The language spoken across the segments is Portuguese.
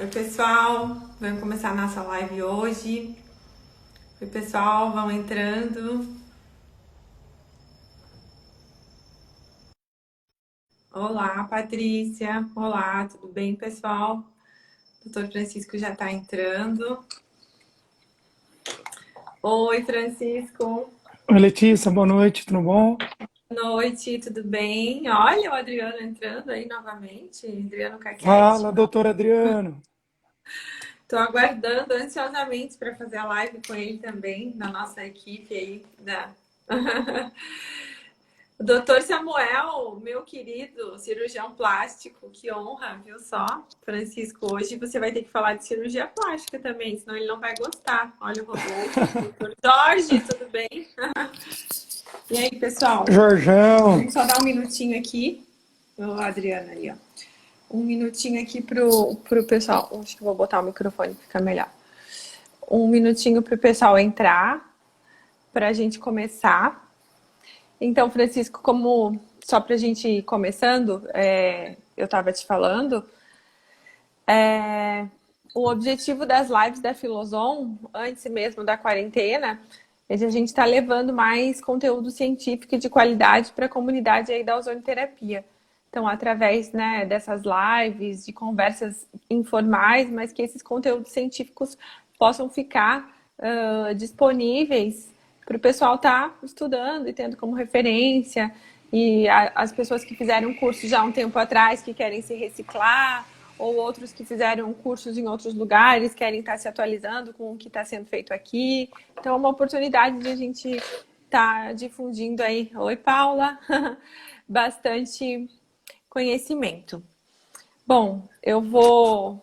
Oi, pessoal, vamos começar a nossa live hoje. Oi, pessoal, vão entrando. Olá, Patrícia. Olá, tudo bem, pessoal? O doutor Francisco já está entrando. Oi, Francisco. Oi, Letícia, boa noite, tudo bom? Boa noite, tudo bem? Olha o Adriano entrando aí novamente. Adriano Caquete. Fala, doutor Adriano. Estou aguardando ansiosamente para fazer a live com ele também, na nossa equipe aí da. O doutor Samuel, meu querido cirurgião plástico, que honra, viu só? Francisco, hoje você vai ter que falar de cirurgia plástica também, senão ele não vai gostar. Olha o Rodolfo, doutor Jorge, tudo bem? E aí, pessoal? Jorjão. Vamos só dar um minutinho aqui. O Adriano ali, ó. Um minutinho aqui pro pessoal. Acho que vou botar o microfone, fica melhor. Um minutinho pro pessoal entrar, pra gente começar. Então, Francisco, como só para a gente ir começando, eu estava te falando, o objetivo das lives da Filosom, antes mesmo da quarentena, é de a gente estar levando mais conteúdo científico e de qualidade para a comunidade aí da ozonoterapia. Então, através, né, dessas lives, de conversas informais, mas que esses conteúdos científicos possam ficar disponíveis para o pessoal estar estudando e tendo como referência. E as pessoas que fizeram curso já há um tempo atrás, que querem se reciclar, ou outros que fizeram cursos em outros lugares, querem estar se atualizando com o que está sendo feito aqui. Então, é uma oportunidade de a gente estar difundindo aí, oi Paula, bastante conhecimento. Bom, eu vou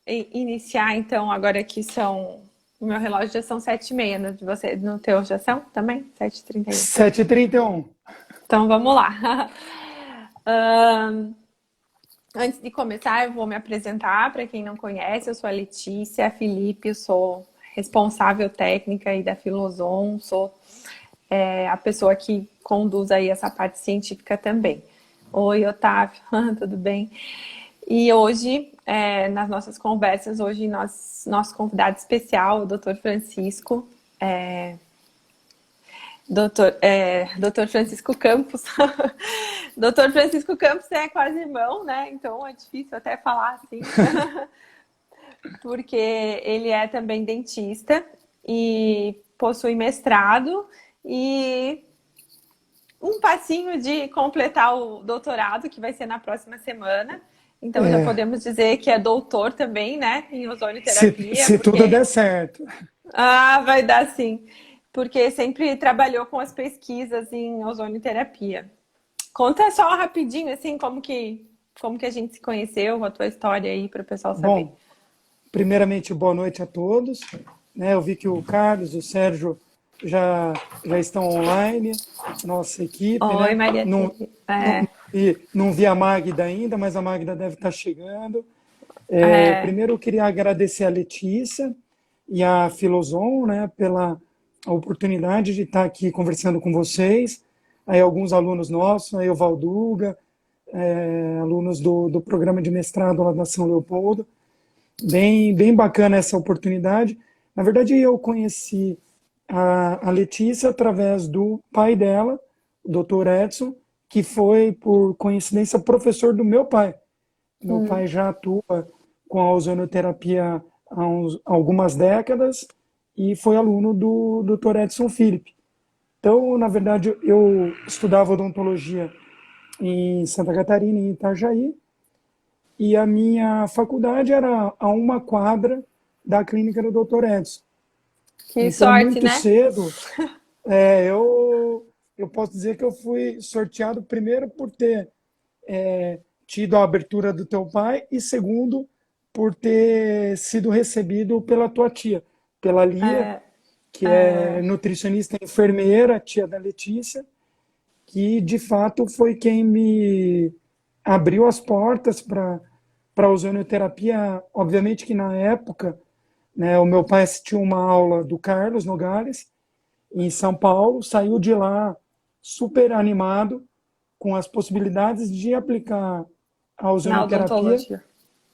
iniciar então, agora que são... No meu relógio já são 7h30, no de você, no teu já são também? 7h31. 7h31. Então vamos lá. Antes de começar, eu vou me apresentar para quem não conhece. Eu sou a Letícia Felipe, eu sou responsável técnica aí da Filosom, sou a pessoa que conduz aí essa parte científica também. Oi, Otávio, tudo bem? E hoje, nas nossas conversas, hoje nosso convidado especial, o Dr. Francisco, Dr. Francisco Campos. Dr. Francisco Campos é quase irmão, né? Então é difícil até falar assim. Porque ele é também dentista e possui mestrado e um passinho de completar o doutorado, que vai ser na próxima semana. Então já É, podemos dizer que é doutor também, né? Em se, ozonioterapia, se tudo porque... der certo. Ah, vai dar sim. Porque sempre trabalhou com as pesquisas em ozonioterapia. Conta só rapidinho, assim, como que a gente se conheceu, a tua história aí, para o pessoal saber. Bom, primeiramente, boa noite a todos. Né, eu vi que o Carlos, o Sérgio já estão online, nossa equipe, Oi, né? Maria Não, Tereza. não vi a Magda ainda, mas a Magda deve estar chegando. É, Primeiro, eu queria agradecer a Letícia e a Filosom, né, pela oportunidade de estar aqui conversando com vocês. Aí alguns alunos nossos, aí o Valduga, alunos do programa de mestrado lá da São Leopoldo. Bem bacana essa oportunidade. Na verdade, eu conheci a Letícia através do pai dela, o Dr. Edson, que foi, por coincidência, professor do meu pai. Meu pai já atua com a ozonoterapia há algumas décadas e foi aluno do Dr. Edson Philip. Então, na verdade, eu estudava odontologia em Santa Catarina, em Itajaí, e a minha faculdade era a uma quadra da clínica do Dr. Edson. que Então, sorte, muito né? cedo, eu posso dizer que eu fui sorteado primeiro por ter tido a abertura do teu pai e segundo por ter sido recebido pela tua tia, pela Lia, É, que é é, nutricionista e enfermeira, tia da Letícia, que de fato foi quem me abriu as portas para a ozonoterapia. Obviamente que na época, né, o meu pai assistiu uma aula do Carlos Nogales em São Paulo, saiu de lá super animado com as possibilidades de aplicar a na ozonoterapia odontologia.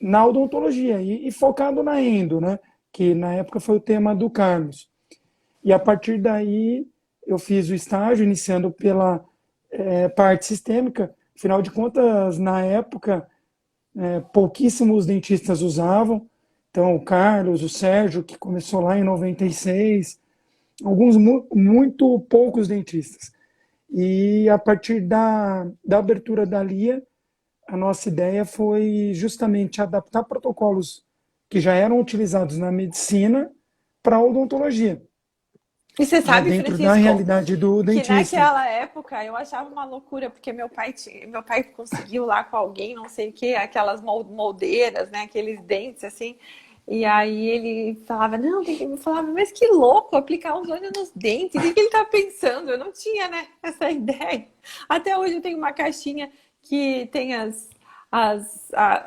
na odontologia e focado na endo, né? Que na época foi o tema do Carlos. E a partir daí eu fiz o estágio, iniciando pela parte sistêmica. Afinal de contas, na época, pouquíssimos dentistas usavam. Então, o Carlos, o Sérgio, que começou lá em 96, alguns muito poucos dentistas. E a partir da abertura da LIA, a nossa ideia foi justamente adaptar protocolos que já eram utilizados na medicina para a odontologia, E você né, sabe, dentro da Francisco, realidade do que dentista. naquela época eu achava uma loucura, porque meu pai conseguiu lá com alguém, não sei o que, aquelas moldeiras, né, aqueles dentes assim. E aí ele falava, não, tem que me falava, mas que louco aplicar ozônio nos dentes. O que ele tá pensando? Eu não tinha, né, essa ideia. Até hoje eu tenho uma caixinha que tem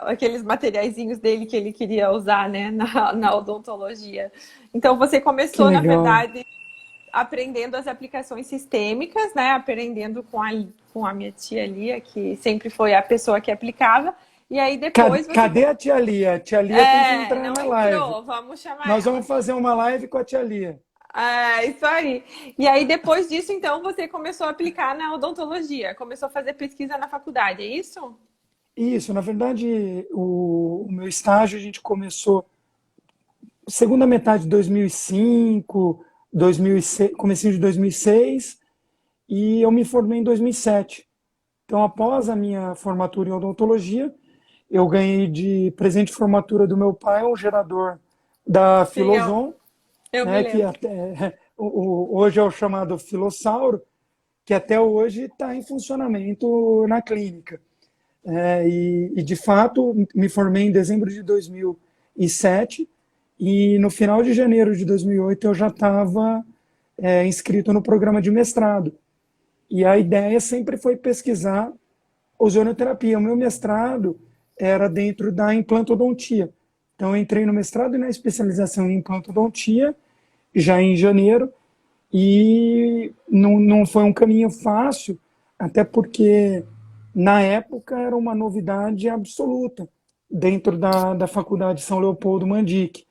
aqueles materiaizinhos dele que ele queria usar, né, na odontologia. Então você Que começou, na legal. verdade, aprendendo as aplicações sistêmicas, né? Aprendendo com a minha tia Lia, que sempre foi a pessoa que aplicava. E aí depois você. Cadê a tia Lia? A tia Lia tem que entrar Não na live. entrou, vamos chamar Nós ela. vamos fazer uma live com a tia Lia. É, isso aí. E aí depois disso, então, você começou a aplicar na odontologia, começou a fazer pesquisa na faculdade, é isso? Isso, na verdade, o meu estágio a gente começou segunda metade de 2005, 2006, comecinho de 2006, e eu me formei em 2007. Então, após a minha formatura em odontologia, eu ganhei de presente de formatura do meu pai um gerador da Sim, Filoson, eu me né, que lembro. até, hoje é o chamado Filossauro, que até hoje está em funcionamento na clínica. De fato, me formei em dezembro de 2007 e no final de janeiro de 2008 eu já estava inscrito no programa de mestrado. E a ideia sempre foi pesquisar ozonioterapia. O meu mestrado era dentro da implantodontia. Então, eu entrei no mestrado e na especialização em implantodontia, já em janeiro, e não foi um caminho fácil, até porque, na época, era uma novidade absoluta dentro da Faculdade São Leopoldo Mandic,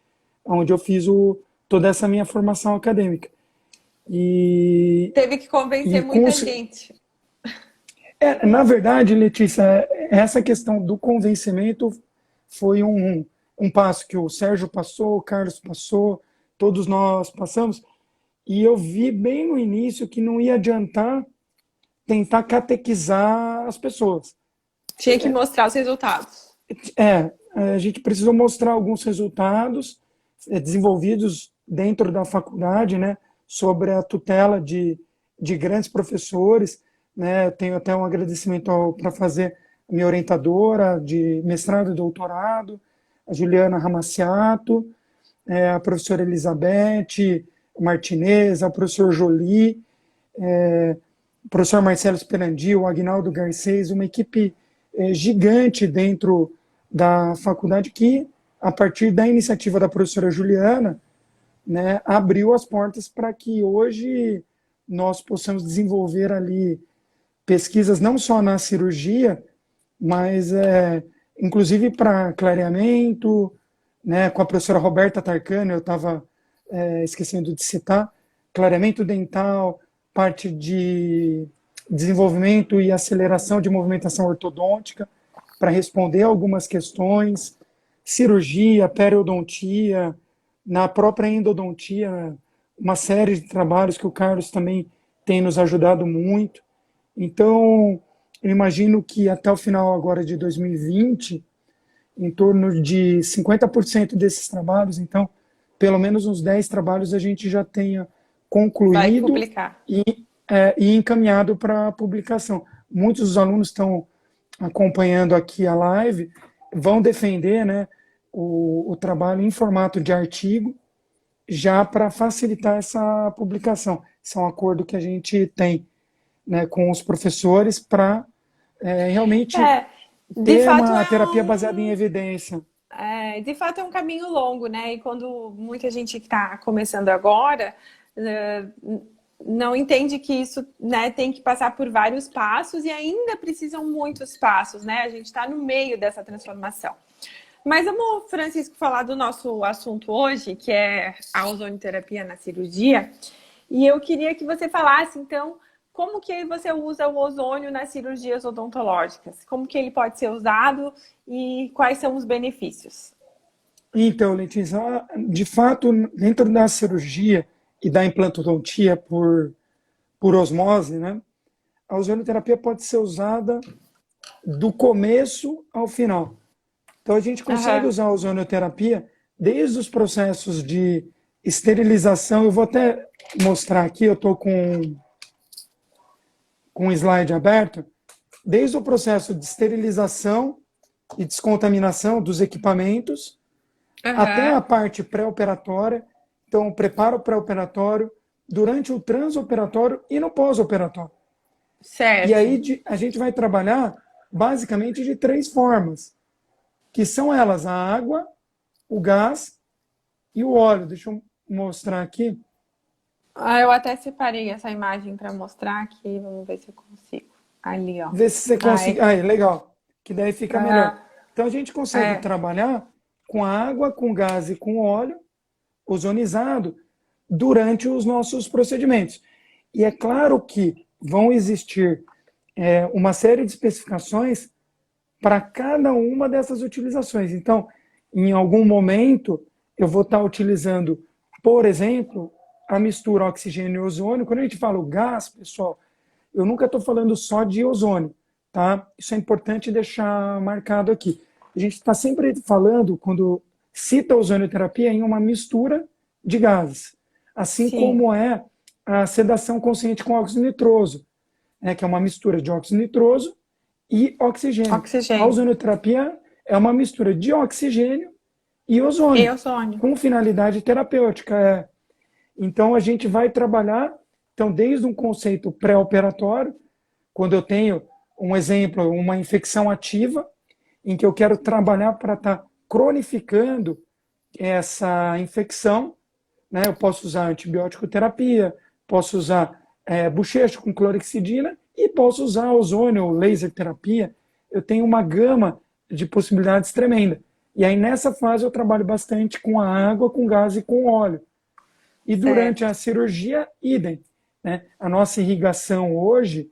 onde eu fiz toda essa minha formação acadêmica. E, Teve que e convencer com muita os, gente. Na verdade, Letícia, essa questão do convencimento foi um passo que o Sérgio passou, o Carlos passou, todos nós passamos, e eu vi bem no início que não ia adiantar tentar catequizar as pessoas. Tinha que mostrar os resultados. A gente precisou mostrar alguns resultados desenvolvidos dentro da faculdade, né, sobre a tutela de grandes professores, né, tenho até um agradecimento para fazer a minha orientadora de mestrado e doutorado, a Juliana Ramaciato, a professora Elizabeth Martinez, o professor Jolie, o professor Marcelo Sperandi, o Agnaldo Garcês, uma equipe gigante dentro da faculdade que, a partir da iniciativa da professora Juliana, né, abriu as portas para que hoje nós possamos desenvolver ali pesquisas não só na cirurgia, mas inclusive para clareamento, né, com a professora Roberta Tarcani, eu estava esquecendo de citar, clareamento dental, parte de desenvolvimento e aceleração de movimentação ortodôntica, para responder algumas questões, cirurgia, periodontia, na própria endodontia, uma série de trabalhos que o Carlos também tem nos ajudado muito. Então, eu imagino que até o final agora de 2020, em torno de 50% desses trabalhos, então, pelo menos uns 10 trabalhos a gente já tenha Vai concluído publicar. e encaminhado para publicação. Muitos dos alunos estão acompanhando aqui a live, vão defender, né, o trabalho em formato de artigo, já para facilitar essa publicação. Esse é um acordo que a gente tem, né, com os professores para realmente É, de ter fato uma é terapia baseada em um evidência. de fato é um caminho longo, né? E quando muita gente que está começando agora eh, não entende que isso, né, tem que passar por vários passos e ainda precisam muitos passos, né? A gente está no meio dessa transformação. Mas vamos, Francisco, falar do nosso assunto hoje, que é a ozonioterapia na cirurgia. E eu queria que você falasse, então, como que você usa o ozônio nas cirurgias odontológicas? Como que ele pode ser usado e quais são os benefícios? Então, Letícia, de fato, dentro da cirurgia e da implantodontia por osmose, né, a ozonioterapia pode ser usada do começo ao final. Então, a gente consegue Aham. usar a ozonioterapia desde os processos de esterilização. Eu vou até mostrar aqui, eu estou com o slide aberto, desde o processo de esterilização e descontaminação dos equipamentos, até Aham. a parte pré-operatória. Então, preparo pré-operatório, durante o transoperatório e no pós-operatório. E Certo. aí a gente vai trabalhar basicamente de três formas, que são elas: a água, o gás e o óleo. Deixa eu mostrar aqui, Ah, eu até separei essa imagem para mostrar aqui. Vamos ver se eu consigo. Ali, ó. ver se você consegue. Ai. Aí, legal, que daí fica melhor. Aham. Então a gente consegue É. trabalhar com a água, com gás e com óleo ozonizado durante os nossos procedimentos. E é claro que vão existir uma série de especificações para cada uma dessas utilizações. Então, em algum momento, eu vou estar utilizando, por exemplo, a mistura oxigênio e ozônio. Quando a gente fala o gás, pessoal, eu nunca estou falando só de ozônio, tá? Isso é importante deixar marcado aqui. A gente está sempre falando, quando cita a ozonioterapia, em uma mistura de gases, assim Sim. como é a sedação consciente com óxido nitroso, né, que é uma mistura de óxido nitroso e oxigênio. A Oxigênio. ozonioterapia é uma mistura de oxigênio e E ozônio, ozônio. com finalidade terapêutica. Então, a gente vai trabalhar, então, desde um conceito pré-operatório, quando eu tenho um exemplo, uma infecção ativa, em que eu quero trabalhar para estar cronificando essa infecção, né? Eu posso usar antibiótico terapia, posso usar bochecha com clorexidina e posso usar ozônio, laser terapia. Eu tenho uma gama de possibilidades tremenda. E aí nessa fase eu trabalho bastante com a água, com gás e com óleo. E durante Certo. a cirurgia, idem. Né? A nossa irrigação hoje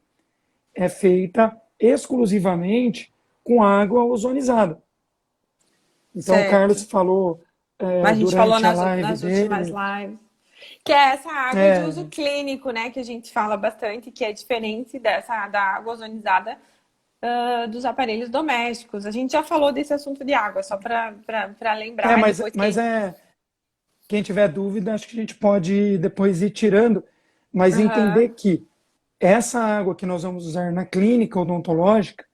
é feita exclusivamente com água ozonizada. Então o Carlos Certo. falou Mas a gente falou durante a live nas últimas dele. lives. Que é essa água de uso É, clínico, né? Que a gente fala bastante, que é diferente dessa da água ozonizada dos aparelhos domésticos. A gente já falou desse assunto de água, só para é lembrar, e mas, depois mas quem. é, quem tiver dúvida, acho que a gente pode depois ir tirando, mas entender Aham. que essa água que nós vamos usar na clínica odontológica,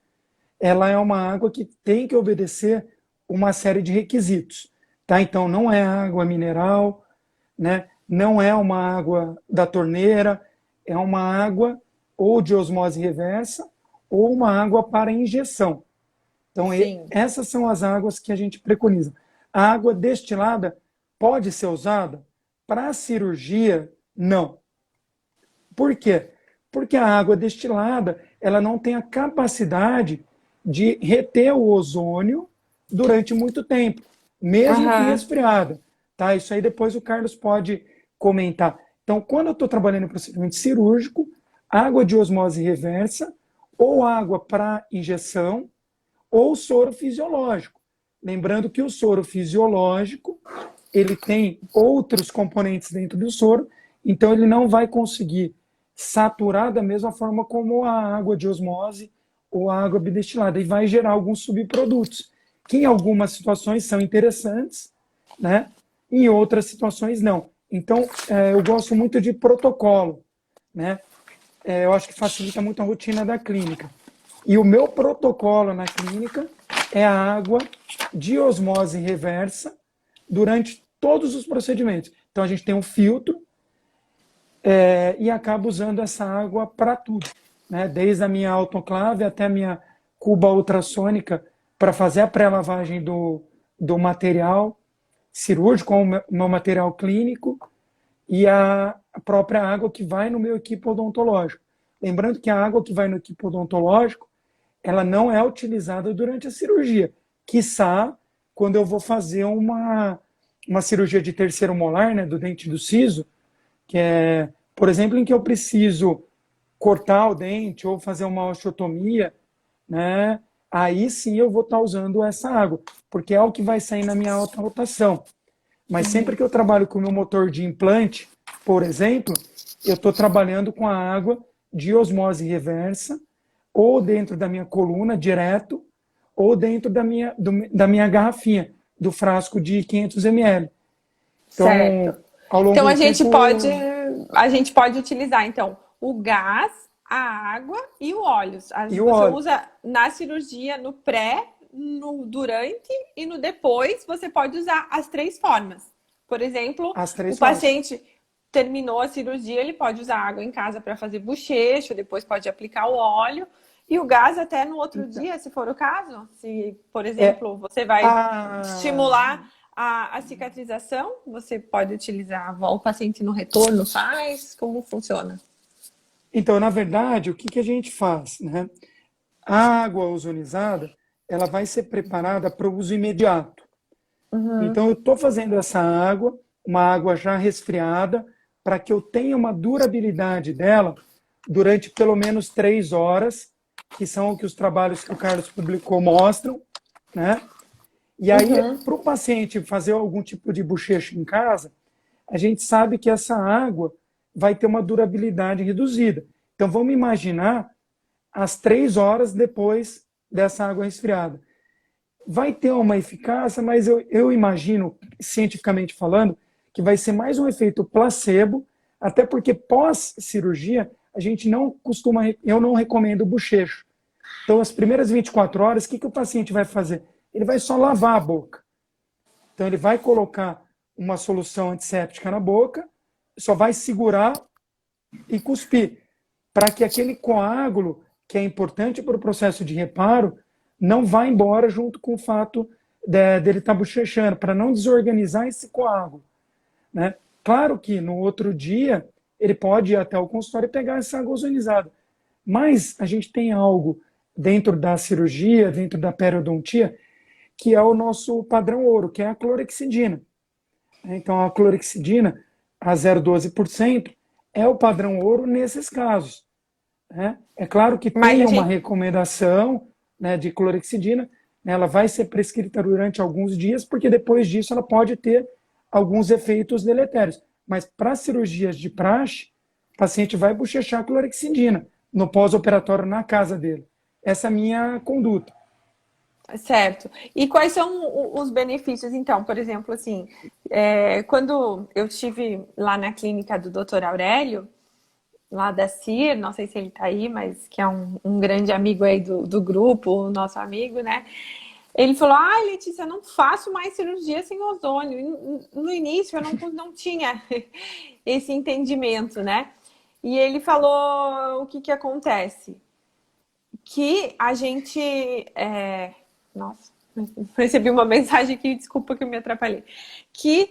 ela é uma água que tem que obedecer uma série de requisitos, tá? Então não é água mineral, né? Não é uma água da torneira, é uma água ou de osmose reversa ou uma água para injeção. Então Sim. essas são as águas que a gente preconiza. A água destilada pode ser usada para cirurgia? Não. Por quê? Porque a água destilada, ela não tem a capacidade de reter o ozônio durante muito tempo, mesmo que Aham. resfriada. Tá? Isso aí depois o Carlos pode comentar. Então, quando eu estou trabalhando em procedimento cirúrgico, água de osmose reversa, ou água para injeção, ou soro fisiológico. Lembrando que o soro fisiológico, ele tem outros componentes dentro do soro, então ele não vai conseguir saturar da mesma forma como a água de osmose ou a água bidestilada, e vai gerar alguns subprodutos, que em algumas situações são interessantes, né? Em outras situações não. Então, eu gosto muito de protocolo, né? Eu acho que facilita muito a rotina da clínica. E o meu protocolo na clínica é a água de osmose reversa durante todos os procedimentos. Então a gente tem um filtro e acaba usando essa água para tudo, né? Desde a minha autoclave até a minha cuba ultrassônica para fazer a pré-lavagem do material cirúrgico ou o meu material clínico e a própria água que vai no meu equipo odontológico. Lembrando que a água que vai no equipo odontológico, ela não é utilizada durante a cirurgia, quiçá quando eu vou fazer uma cirurgia de terceiro molar, né, do dente do siso, que é, por exemplo, em que eu preciso cortar o dente ou fazer uma osteotomia, né? Aí sim eu vou estar usando essa água, porque é o que vai sair na minha alta rotação. Mas sempre que eu trabalho com o meu motor de implante, por exemplo, eu estou trabalhando com a água de osmose reversa, ou dentro da minha coluna, direto, ou dentro da minha garrafinha, do frasco de 500 ml. Certo. Então, ao longo Então do tempo, a gente pode utilizar então o gás, a água e o óleo. e o Você óleo, usa na cirurgia, no pré, no durante e no depois, você pode usar as três formas. Por exemplo, as o três formas. paciente terminou a cirurgia, ele pode usar água em casa para fazer bochecho, depois pode aplicar o óleo e o gás até no outro Então, dia, se for o caso. Se, por é exemplo, você vai a estimular a cicatrização, você pode utilizar, o paciente no retorno faz, como funciona? Então, na verdade, o que que a gente faz, né? A água ozonizada, ela vai ser preparada para o uso imediato. Uhum. Então, eu estou fazendo essa água, uma água já resfriada, para que eu tenha uma durabilidade dela durante pelo menos 3 horas, que são o que os trabalhos que o Carlos publicou mostram, né? E aí, Uhum. para o paciente fazer algum tipo de bochecho em casa, a gente sabe que essa água vai ter uma durabilidade reduzida. Então, vamos imaginar as 3 horas depois dessa água resfriada. Vai ter uma eficácia, mas eu imagino, cientificamente falando, que vai ser mais um efeito placebo, até porque pós-cirurgia, a gente não costuma, eu não recomendo bochecho. Então, as primeiras 24 horas, o que o paciente vai fazer? Ele vai só lavar a boca. Então, ele vai colocar uma solução antisséptica na boca, só vai segurar e cuspir, para que aquele coágulo, que é importante para o processo de reparo, não vá embora junto com o fato dele estar bochechando, para não desorganizar esse coágulo, né? Claro que no outro dia ele pode ir até o consultório e pegar essa água ozonizada, mas a gente tem algo dentro da cirurgia, dentro da periodontia, que é o nosso padrão ouro, que é a clorexidina. Então, a clorexidina, a 0,12%, é o padrão ouro nesses casos, né? É claro que Mas tem a uma gente, recomendação, né, de clorexidina, né, ela vai ser prescrita durante alguns dias, porque depois disso ela pode ter alguns efeitos deletérios. Mas para cirurgias de praxe, o paciente vai bochechar clorexidina no pós-operatório na casa dele. Essa é a minha conduta. certo. E quais são os benefícios, então? Por exemplo, assim, quando eu estive lá na clínica do Dr. Aurélio, lá da CIR, não sei se ele tá aí, mas que é um grande amigo aí do grupo, o nosso amigo, né? Ele falou: ai, Letícia, eu não faço mais cirurgia sem ozônio. E no início eu não tinha esse entendimento, né? E ele falou o que que acontece? Que a gente. Nossa, recebi uma mensagem aqui, desculpa que eu me atrapalhei. Que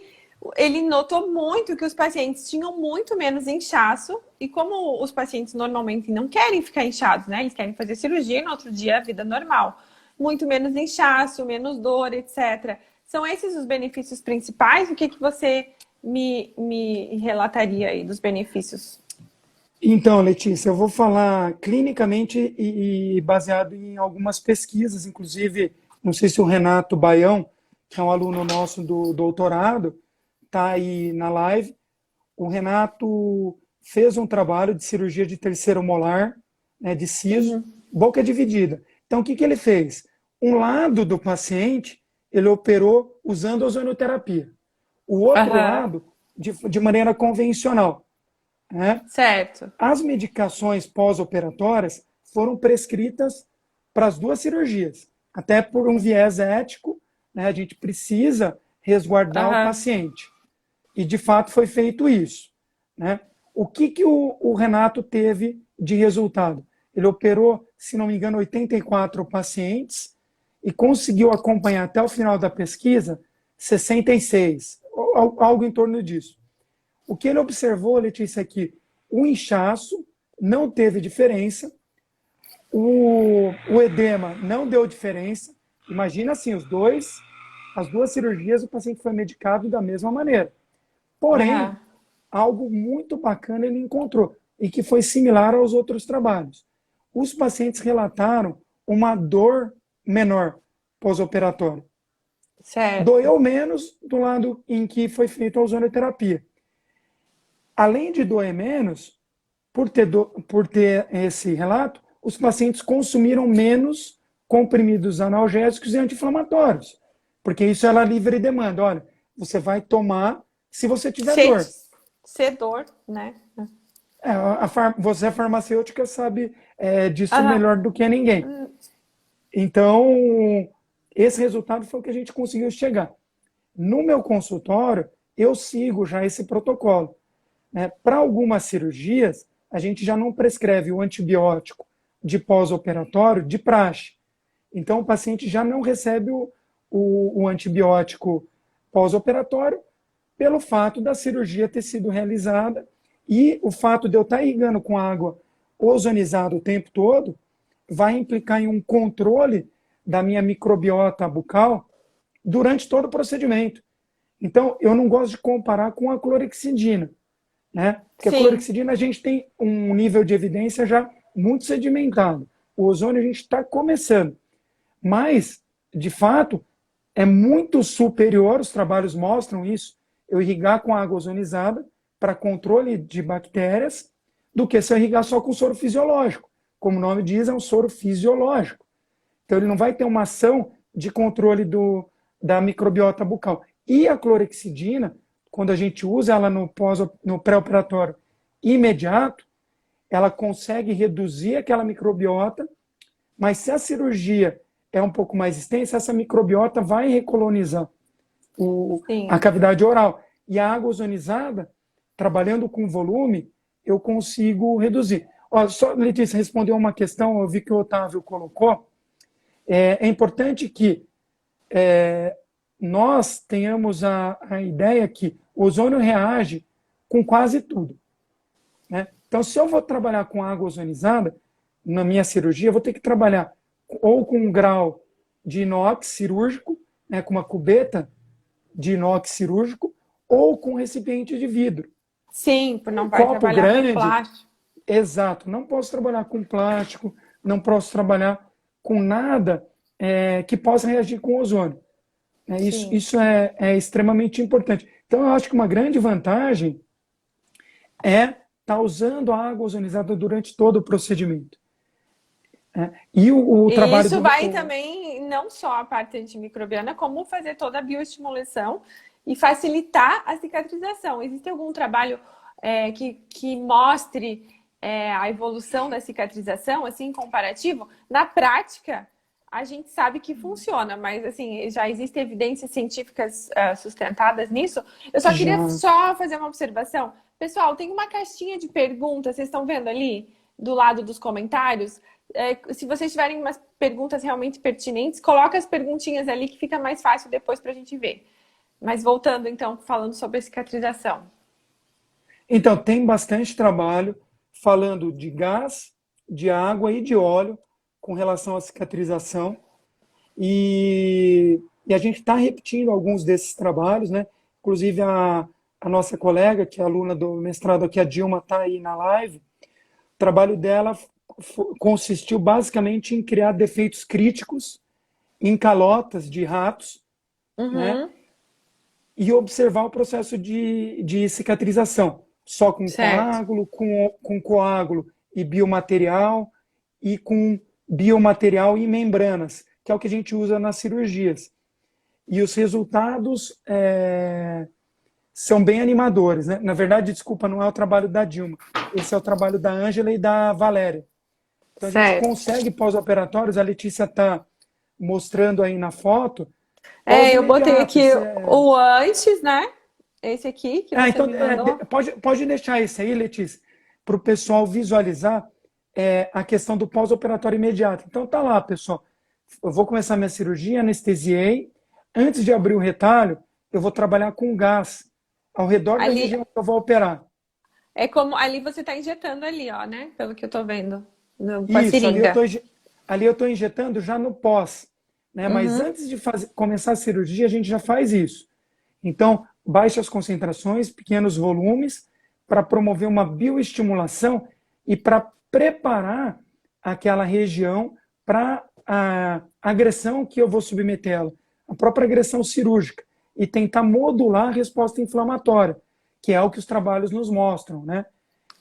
ele notou muito que os pacientes tinham muito menos inchaço, e como os pacientes normalmente não querem ficar inchados, né? Eles querem fazer cirurgia e no outro dia a vida normal. Muito menos inchaço, menos dor, etc. São esses os benefícios principais? O que que você me relataria aí dos benefícios? Então, Letícia, eu vou falar clinicamente e baseado em algumas pesquisas, inclusive, não sei se o Renato Baião, que é um aluno nosso do doutorado, está aí na live. O Renato fez um trabalho de cirurgia de terceiro molar, né, de siso, Uhum. boca dividida. Então, o que que ele fez? Um lado do paciente, ele operou usando ozonioterapia. O outro Aham. lado, de maneira convencional, né? Certo. As medicações pós-operatórias foram prescritas para as duas cirurgias, até por um viés ético, né? A gente precisa resguardar o Aham. paciente. E, de fato, foi feito isso, né? O que, que o Renato teve de resultado? Ele operou, se não me engano, 84 pacientes e conseguiu acompanhar até o final da pesquisa 66, algo em torno disso. O que ele observou, Letícia, é que o inchaço não teve diferença, o edema não deu diferença. Imagina assim, os dois as duas cirurgias o paciente foi medicado da mesma maneira. Porém, Aham. algo muito bacana ele encontrou e que foi similar aos outros trabalhos. Os pacientes relataram uma dor menor pós-operatório. Certo. Doeu menos do lado em que foi feita a ozonoterapia. Além de doer menos, por ter esse relato, os pacientes consumiram menos comprimidos analgésicos e anti-inflamatórios, porque isso ela livre demanda. Olha, você vai tomar se você tiver Ser, dor. ser dor, né? Você é farmacêutica, sabe disso Aham. melhor do que ninguém. Então, esse resultado foi o que a gente conseguiu chegar. No meu consultório, eu sigo já esse protocolo. Né? Para algumas cirurgias, a gente já não prescreve o antibiótico de pós-operatório de praxe. Então, o paciente já não recebe o antibiótico pós-operatório pelo fato da cirurgia ter sido realizada e o fato de eu estar irrigando com água ozonizada o tempo todo vai implicar em um controle da minha microbiota bucal durante todo o procedimento. Então, eu não gosto de comparar com a clorexidina, né? Porque a Sim. clorexidina a gente tem um nível de evidência já muito sedimentado. O ozônio a gente está começando. Mas, de fato, é muito superior, os trabalhos mostram isso, eu irrigar com água ozonizada para controle de bactérias, do que se eu irrigar só com soro fisiológico. Como o nome diz, é um soro fisiológico. Então, ele não vai ter uma ação de controle da microbiota bucal. E a clorexidina, quando a gente usa ela no pré-operatório imediato, ela consegue reduzir aquela microbiota, mas se a cirurgia é um pouco mais extensa, essa microbiota vai recolonizar a Sim. cavidade oral. E a água ozonizada, trabalhando com volume, eu consigo reduzir. Ó, só, Letícia, respondeu uma questão, eu vi que o Otávio colocou. É importante que nós tenhamos a ideia que o ozônio reage com quase tudo. Né? Então, se eu vou trabalhar com água ozonizada, na minha cirurgia, eu vou ter que trabalhar ou com um grau de inox cirúrgico, né, com uma cubeta de inox cirúrgico, ou com recipiente de vidro. Sim, Um não vai copo trabalhar com grande, plástico. exato. Não posso trabalhar com plástico, não posso trabalhar com nada que possa reagir com ozônio. Isso, Sim. isso é extremamente importante. Então, eu acho que uma grande vantagem é estar usando a água ozonizada durante todo o procedimento. E o E trabalho isso do. vai também, não só a parte antimicrobiana, como fazer toda a bioestimulação e facilitar a cicatrização. Existe algum trabalho que mostre a evolução da cicatrização, assim, comparativo? Na prática, a gente sabe que funciona, mas assim, já existem evidências científicas sustentadas nisso. Eu só queria Já. só fazer uma observação. Pessoal, tem uma caixinha de perguntas, vocês estão vendo ali, do lado dos comentários? Se vocês tiverem umas perguntas realmente pertinentes, coloca as perguntinhas ali que fica mais fácil depois para a gente ver. Mas voltando então, falando sobre a cicatrização. Então, tem bastante trabalho falando de gás, de água e de óleo com relação à cicatrização. E a gente está repetindo alguns desses trabalhos, né? Inclusive, a nossa colega, que é aluna do mestrado aqui, a Dilma, está aí na live. O trabalho dela consistiu basicamente em criar defeitos críticos em calotas de ratos, né? Uhum, E observar o processo de cicatrização, só certo. com coágulo e biomaterial, e com biomaterial e membranas, que é o que a gente usa nas cirurgias. E os resultados são bem animadores. Né? Na verdade, desculpa, não é o trabalho da Dilma, esse é o trabalho da Ângela e da Valéria. Então a gente Certo. consegue pós-operatórios, a Letícia está mostrando aí na foto, Eu botei aqui pós-imediatos. o antes, né? Esse aqui que você Então, me mandou. pode deixar esse aí, Letícia, para o pessoal visualizar a questão do pós-operatório imediato. Então, tá lá, pessoal. Eu vou começar minha cirurgia, anestesiei. Antes de abrir o retalho, eu vou trabalhar com gás ao redor da Ali região que eu vou operar. é como ali você está injetando ali, ó, né? Pelo que eu tô vendo, com a Isso, seringa. ali eu estou injetando já no pós. né? Mas Uhum. antes de começar a cirurgia, a gente já faz isso. Então, baixas concentrações, pequenos volumes, para promover uma bioestimulação e para preparar aquela região para a agressão que eu vou submetê-la, a própria agressão cirúrgica, e tentar modular a resposta inflamatória, que é o que os trabalhos nos mostram, né?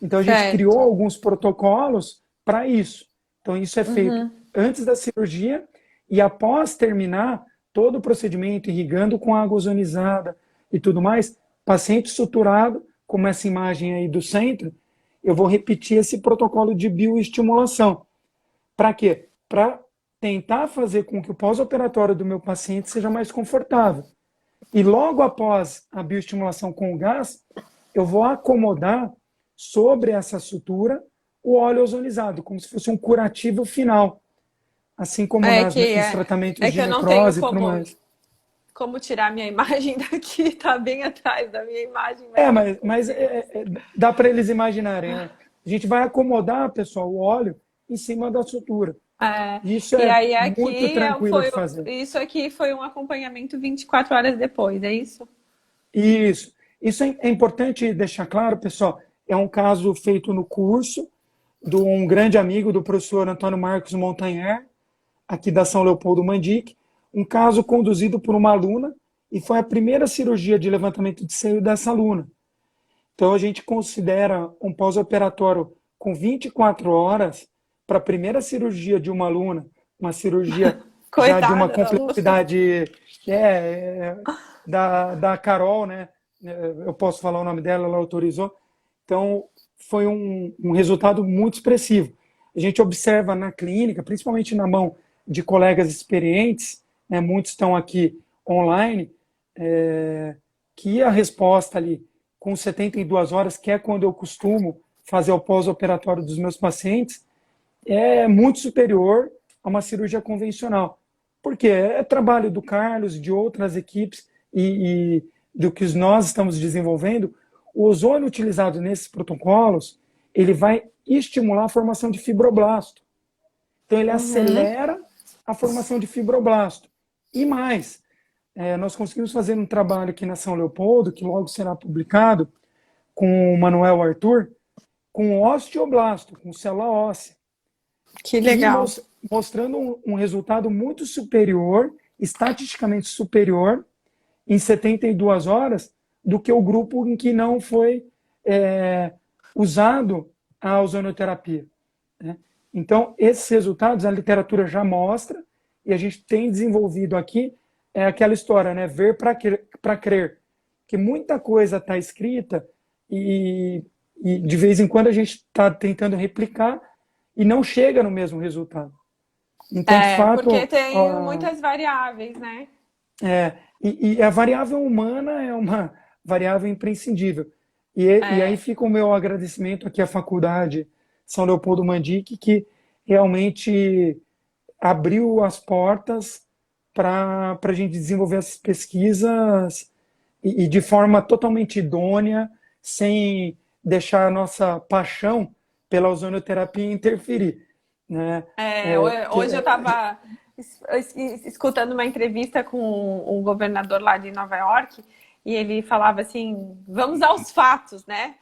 Então, a gente criou Certo. alguns protocolos para isso. Então, isso é feito Uhum. antes da cirurgia e após terminar todo o procedimento, irrigando com água ozonizada e tudo mais, paciente suturado, como essa imagem aí do centro, eu vou repetir esse protocolo de bioestimulação. Para quê? Para tentar fazer com que o pós-operatório do meu paciente seja mais confortável. E logo após a bioestimulação com o gás, eu vou acomodar sobre essa sutura o óleo ozonizado, como se fosse um curativo final, assim como É que, nos é, tratamentos é de que eu não tenho necrose e tudo mais. como tirar minha imagem daqui, tá bem atrás da minha imagem, mas eu não Mas consigo. dá para eles imaginarem, né? A gente vai acomodar, pessoal, o óleo em cima da sutura. É, Isso e é aí muito aqui tranquilo de fazer. isso aqui foi um acompanhamento 24 horas depois, é isso? Isso. Isso é importante deixar claro, pessoal. É um caso feito no curso de um grande amigo do professor Antônio Marcos Montanher, aqui da São Leopoldo Mandic, um caso conduzido por uma aluna e foi a primeira cirurgia de levantamento de seio dessa aluna. Então a gente considera um pós-operatório com 24 horas para a primeira cirurgia de uma aluna, uma cirurgia já de uma Coitada da Lu. complexidade da Carol, né? Eu posso falar o nome dela, ela autorizou. Então foi um resultado muito expressivo. A gente observa na clínica, principalmente na mão de colegas experientes, né, muitos estão aqui online, que a resposta ali com 72 horas, que é quando eu costumo fazer o pós-operatório dos meus pacientes, é muito superior a uma cirurgia convencional. Por quê? É trabalho do Carlos, de outras equipes e do que nós estamos desenvolvendo. O ozônio utilizado nesses protocolos, ele vai estimular a formação de fibroblasto. Então, ele Uhum. acelera a formação de fibroblasto. E mais, nós conseguimos fazer um trabalho aqui na São Leopoldo, que logo será publicado, com o Manuel Arthur, com osteoblasto, com célula óssea, Que e legal. mostrando um resultado muito superior, estatisticamente superior, em 72 horas, do que o grupo em que não foi usado a ozonoterapia. Né? Então, esses resultados a literatura já mostra, e a gente tem desenvolvido aqui aquela história, né? Ver para crer. Que muita coisa está escrita e de vez em quando a gente está tentando replicar e não chega no mesmo resultado. Então, de É, porque fato, tem muitas variáveis, né? e a variável humana é uma variável imprescindível. E aí É, fica o meu agradecimento aqui à Faculdade São Leopoldo Mandic, que realmente abriu as portas para a gente desenvolver essas pesquisas e de forma totalmente idônea, sem deixar a nossa paixão pela ozonoterapia interferir. Né? hoje eu estava escutando uma entrevista com um governador lá de Nova York e ele falava assim: vamos aos fatos, né?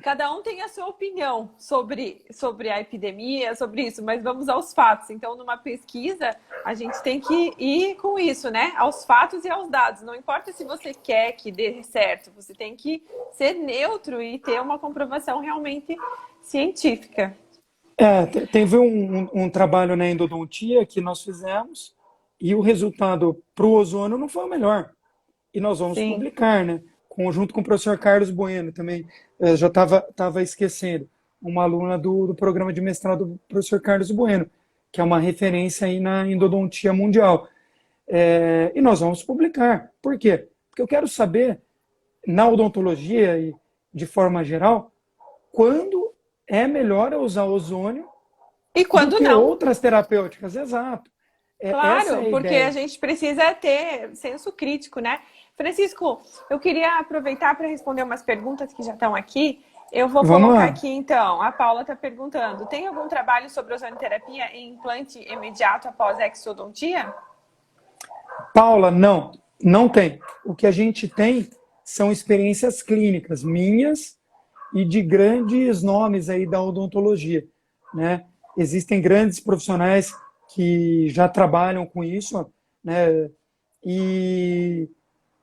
Cada um tem a sua opinião sobre a epidemia, sobre isso, mas vamos aos fatos. Então, numa pesquisa, a gente tem que ir com isso, né? Aos fatos e aos dados. Não importa se você quer que dê certo, você tem que ser neutro e ter uma comprovação realmente científica. Teve um trabalho na endodontia que nós fizemos e o resultado para o ozônio não foi o melhor. E nós vamos Sim. publicar, né? Junto com o professor Carlos Bueno também. Eu já estava esquecendo. Uma aluna do programa de mestrado do professor Carlos Bueno, que é uma referência aí na endodontia mundial. E nós vamos publicar. Por quê? Porque eu quero saber, na odontologia e de forma geral, quando é melhor eu usar ozônio E do quando que não? outras terapêuticas. Exato. Essa é Claro, a porque a ideia. gente precisa ter senso crítico, né? Francisco, eu queria aproveitar para responder umas perguntas que já estão aqui. Eu vou Vamos colocar lá. aqui então. A Paula está perguntando: tem algum trabalho sobre ozonoterapia em implante imediato após exodontia? Paula, não, não tem. O que a gente tem são experiências clínicas minhas e de grandes nomes aí da odontologia, né? Existem grandes profissionais que já trabalham com isso, né? E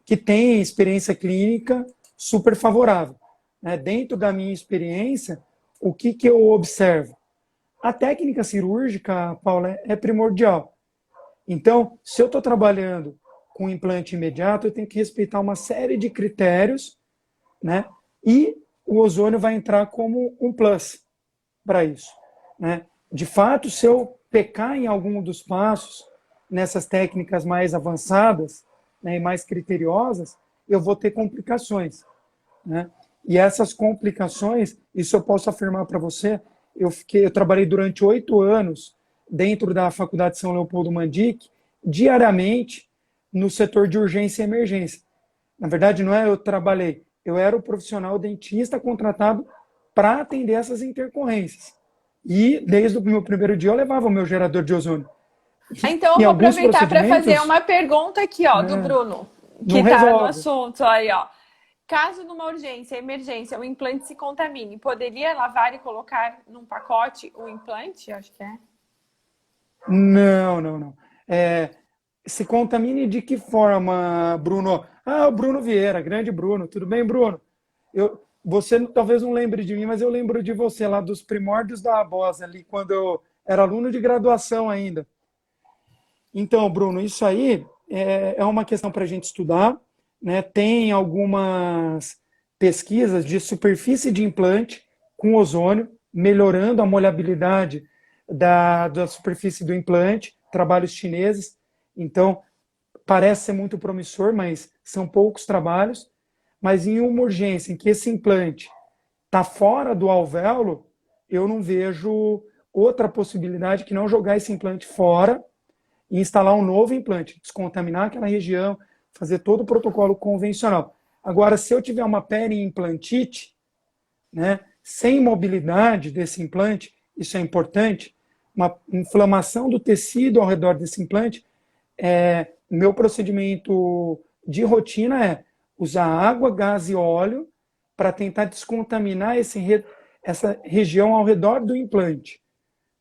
que têm experiência clínica super favorável, né? Dentro da minha experiência, o que que eu observo? A técnica cirúrgica, Paula, é primordial. Então, se eu estou trabalhando com implante imediato, eu tenho que respeitar uma série de critérios, né? E o ozônio vai entrar como um plus para isso, né? De fato, se eu pecar em algum dos passos, nessas técnicas mais avançadas, né, e mais criteriosas, eu vou ter complicações, né? E essas complicações, isso eu posso afirmar para você, eu trabalhei durante 8 anos dentro da Faculdade São Leopoldo Mandic, diariamente no setor de urgência e emergência. Na verdade, não é eu trabalhei, eu era o profissional dentista contratado para atender essas intercorrências. E desde o meu primeiro dia eu levava o meu gerador de ozônio. Então, Em eu vou alguns aproveitar para fazer procedimentos, uma pergunta aqui, ó, do né, Bruno, que não está no resolve. assunto aí, ó. Caso numa urgência, emergência, o implante se contamine, poderia lavar e colocar num pacote o implante? Acho que é. Não, não, não. É, se contamine de que forma, Bruno? Ah, o Bruno Vieira, grande Bruno. Tudo bem, Bruno? Você talvez não lembre de mim, mas eu lembro de você lá dos primórdios da Abosa, ali, quando eu era aluno de graduação ainda. Então, Bruno, isso aí é uma questão para a gente estudar, né? Tem algumas pesquisas de superfície de implante com ozônio, melhorando a molhabilidade da superfície do implante, trabalhos chineses. Então, parece ser muito promissor, mas são poucos trabalhos. Mas em uma urgência em que esse implante está fora do alvéolo, eu não vejo outra possibilidade que não jogar esse implante fora e instalar um novo implante, descontaminar aquela região, fazer todo o protocolo convencional. Agora, se eu tiver uma periimplantite, né, sem mobilidade desse implante, isso é importante, uma inflamação do tecido ao redor desse implante, meu procedimento de rotina é usar água, gás e óleo para tentar descontaminar essa região ao redor do implante,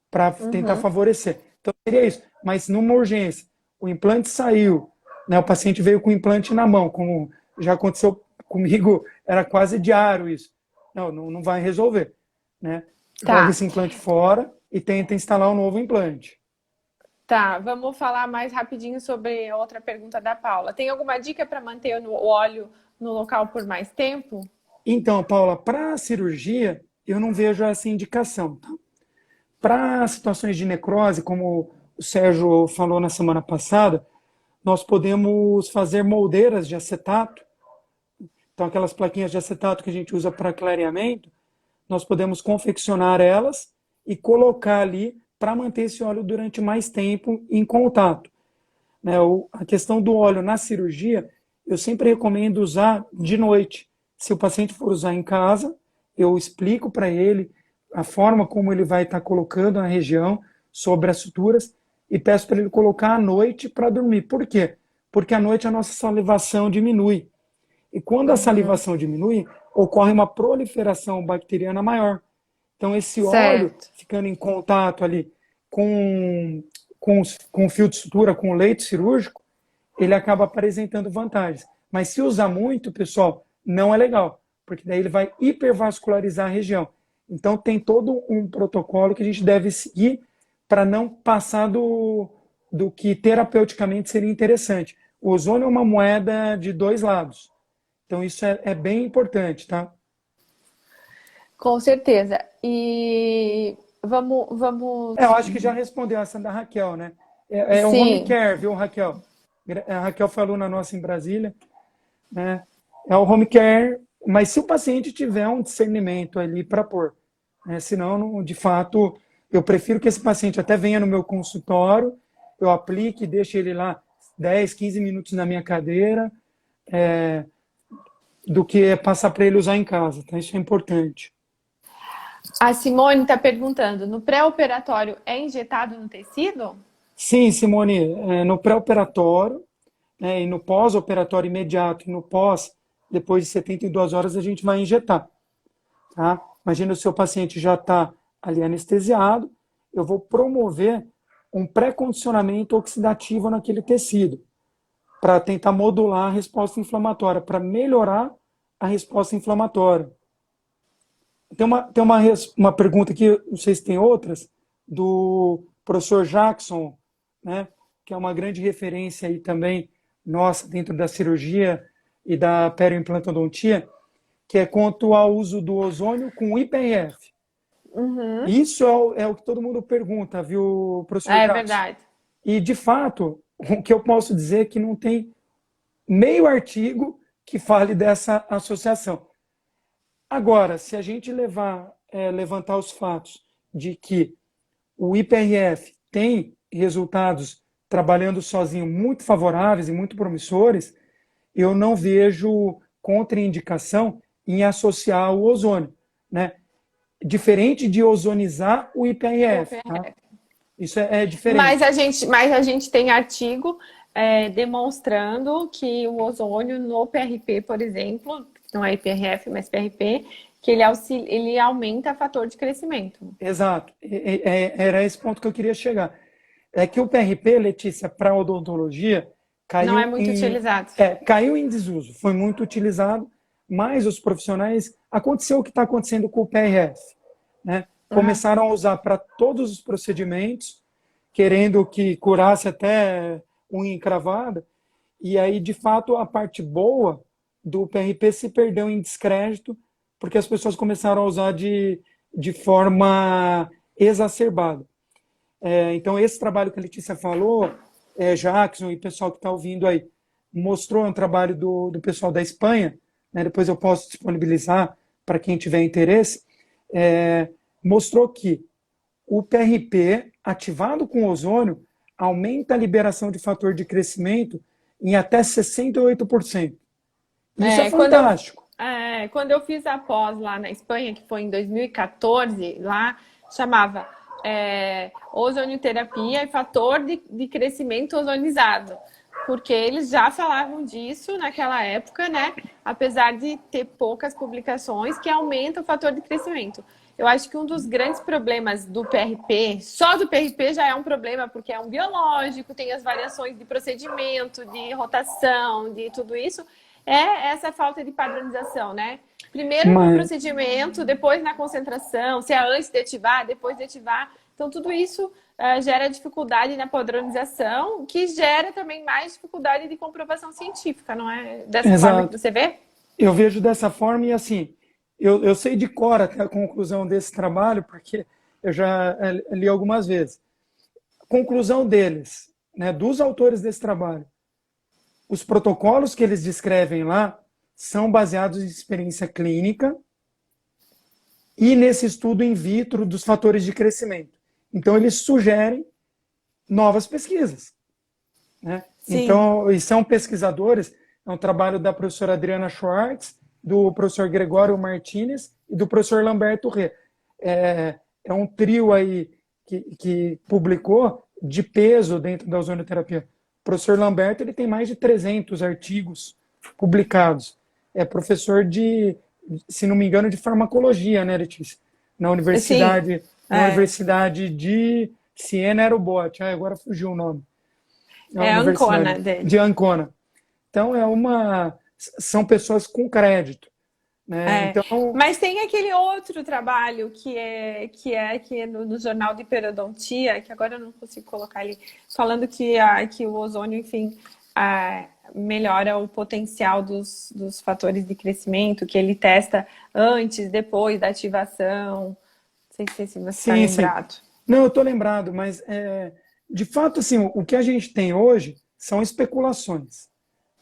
para tentar Uhum. favorecer. Então, seria isso. Mas numa urgência, o implante saiu, né, o paciente veio com o implante na mão, como já aconteceu comigo, era quase diário isso. Não, não vai resolver. Né? Joga Tá, esse implante fora e tenta instalar um novo implante. tá. Vamos falar mais rapidinho sobre outra pergunta da Paula. Tem alguma dica para manter o óleo no local por mais tempo? Então, Paula, para a cirurgia, eu não vejo essa indicação. Tá? Para situações de necrose, como o Sérgio falou na semana passada, nós podemos fazer moldeiras de acetato. Então, aquelas plaquinhas de acetato que a gente usa para clareamento, nós podemos confeccionar elas e colocar ali para manter esse óleo durante mais tempo em contato. Né? A questão do óleo na cirurgia, eu sempre recomendo usar de noite. Se o paciente for usar em casa, eu explico para ele a forma como ele vai estar colocando na região, sobre as suturas, e peço para ele colocar à noite para dormir. Por quê? Porque à noite a nossa salivação diminui. E quando a Uhum. salivação diminui, ocorre uma proliferação bacteriana maior. Então, esse óleo Certo. ficando em contato ali com o fio de sutura, com o leito cirúrgico, ele acaba apresentando vantagens. Mas se usar muito, pessoal, não é legal, porque daí ele vai hipervascularizar a região. Então, tem todo um protocolo que a gente deve seguir para não passar do que terapeuticamente seria interessante. O ozônio é uma moeda de dois lados. Então, isso é bem importante, tá? Com certeza. E vamos. Eu acho que já respondeu essa da Raquel, né? É o home Sim, care, viu, Raquel? A Raquel foi aluna nossa em Brasília, né? É o home care, mas se o paciente tiver um discernimento ali para pôr, né? Senão, de fato, eu prefiro que esse paciente até venha no meu consultório, eu aplique, deixe ele lá 10, 15 minutos na minha cadeira, do que passar para ele usar em casa, tá? Isso é importante. a Simone está perguntando: no pré-operatório é injetado no tecido? Sim, Simone, no pré-operatório, né? E no pós-operatório imediato, e no pós, depois de 72 horas, a gente vai injetar. Tá? Imagina o seu paciente já está ali anestesiado, eu vou promover um pré-condicionamento oxidativo naquele tecido, para tentar modular a resposta inflamatória, para melhorar a resposta inflamatória. Tem uma pergunta aqui, não sei se tem outras, do professor Jackson, né, que é uma grande referência aí também, nossa, dentro da cirurgia e da perioimplantodontia, que é quanto ao uso do ozônio com IPRF. Uhum. Isso é o que todo mundo pergunta, viu, professor É Jackson? verdade. E, de fato, o que eu posso dizer é que não tem meio artigo que fale dessa associação. Agora, se a gente levantar os fatos de que o IPRF tem resultados trabalhando sozinho muito favoráveis e muito promissores, eu não vejo contraindicação em associar o ozônio, né? Diferente de ozonizar o IPRF, tá? Isso é diferente. Mas a gente tem artigo demonstrando que o ozônio no PRP, por exemplo, não é IPRF, mas PRP, que ele aumenta o fator de crescimento. Exato. Era esse ponto que eu queria chegar. É que o PRP, Letícia, para odontologia, Não é muito utilizado. caiu em desuso. Foi muito utilizado, mas os profissionais... Aconteceu o que está acontecendo com o PRF, né? Uhum. Começaram a usar para todos os procedimentos, querendo que curasse até unha encravada, e aí, de fato, a parte boa do PRP se perdeu em descrédito, porque as pessoas começaram a usar de forma exacerbada. Então, esse trabalho que a Letícia falou, Jackson e o pessoal que está ouvindo aí, mostrou um trabalho do pessoal da Espanha, né, depois eu posso disponibilizar para quem tiver interesse, mostrou que o PRP, ativado com ozônio, aumenta a liberação de fator de crescimento em até 68%. Isso é É, quando eu, fantástico. quando eu fiz a pós lá na Espanha, que foi em 2014, lá chamava ozonioterapia e fator de crescimento ozonizado. Porque eles já falavam disso naquela época, né? Apesar de ter poucas publicações, que aumenta o fator de crescimento. Eu acho que um dos grandes problemas do PRP, só do PRP já é um problema, porque é um biológico, tem as variações de procedimento, de rotação, de tudo isso, é essa falta de padronização, né? Primeiro no Mas, procedimento, depois na concentração, se é antes de ativar, depois de ativar. Então, tudo isso gera dificuldade na padronização, que gera também mais dificuldade de comprovação científica, não é? Dessa forma que exato. você vê? Eu vejo dessa forma e assim, eu sei de cor até a conclusão desse trabalho, porque eu já li algumas vezes. Conclusão deles, né, dos autores desse trabalho, os protocolos que eles descrevem lá são baseados em experiência clínica e nesse estudo in vitro dos fatores de crescimento. Então, eles sugerem novas pesquisas, né? Sim. Então, e são pesquisadores, é um trabalho da professora Adriana Schwartz, do professor Gregório Martinez e do professor Lamberto Rê. É um trio aí que publicou de peso dentro da ozonioterapia. O professor Lamberto ele tem mais de 300 artigos publicados. É professor se não me engano, de farmacologia, né, Letícia? Na Sim. universidade, na É, universidade de Siena Aerobot. Agora fugiu o nome. É a é a Ancona universidade dele. de Ancona. Então, são pessoas com crédito, né? É. Então, Mas tem aquele outro trabalho que é no Jornal de Periodontia, que agora eu não consigo colocar ali, falando que o ozônio, enfim, melhora o potencial dos fatores de crescimento, que ele testa antes, depois da ativação. Não sei se você está sim, sim. lembrado. Não, eu estou lembrado, mas de fato, assim, o que a gente tem hoje são especulações,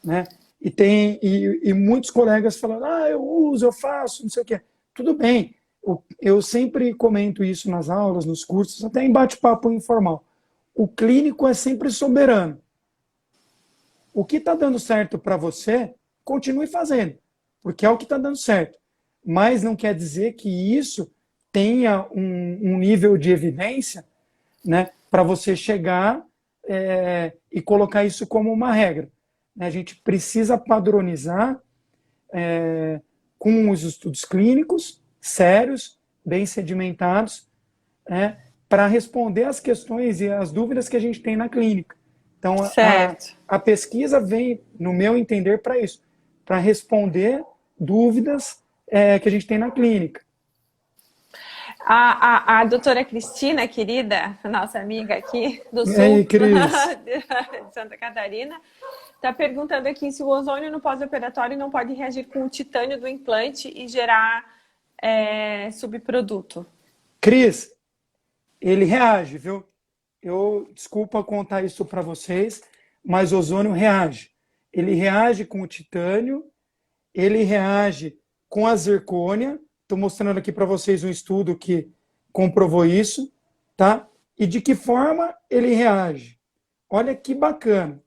né? E muitos colegas falando, eu uso, eu faço, não sei o quê. Tudo bem, eu sempre comento isso nas aulas, nos cursos, até em bate-papo informal. O clínico é sempre soberano. O que está dando certo para você, continue fazendo, porque é o que está dando certo. Mas não quer dizer que isso tenha um nível de evidência, né, para você chegar e colocar isso como uma regra. né? A gente precisa padronizar com os estudos clínicos sérios, bem sedimentados, né, para responder às questões e às dúvidas que a gente tem na clínica. Então, Certo. a pesquisa vem, no meu entender, para isso, para responder dúvidas que a gente tem na clínica. A doutora Cristina, querida, nossa amiga aqui do E aí, sul Cris? de Santa Catarina, está perguntando aqui se o ozônio no pós-operatório não pode reagir com o titânio do implante e gerar subproduto. Cris, ele reage, viu? Desculpa contar isso para vocês, mas o ozônio reage. Ele reage com o titânio, ele reage com a zircônia. Estou mostrando aqui para vocês um estudo que comprovou isso, tá? E de que forma ele reage? Olha que bacana.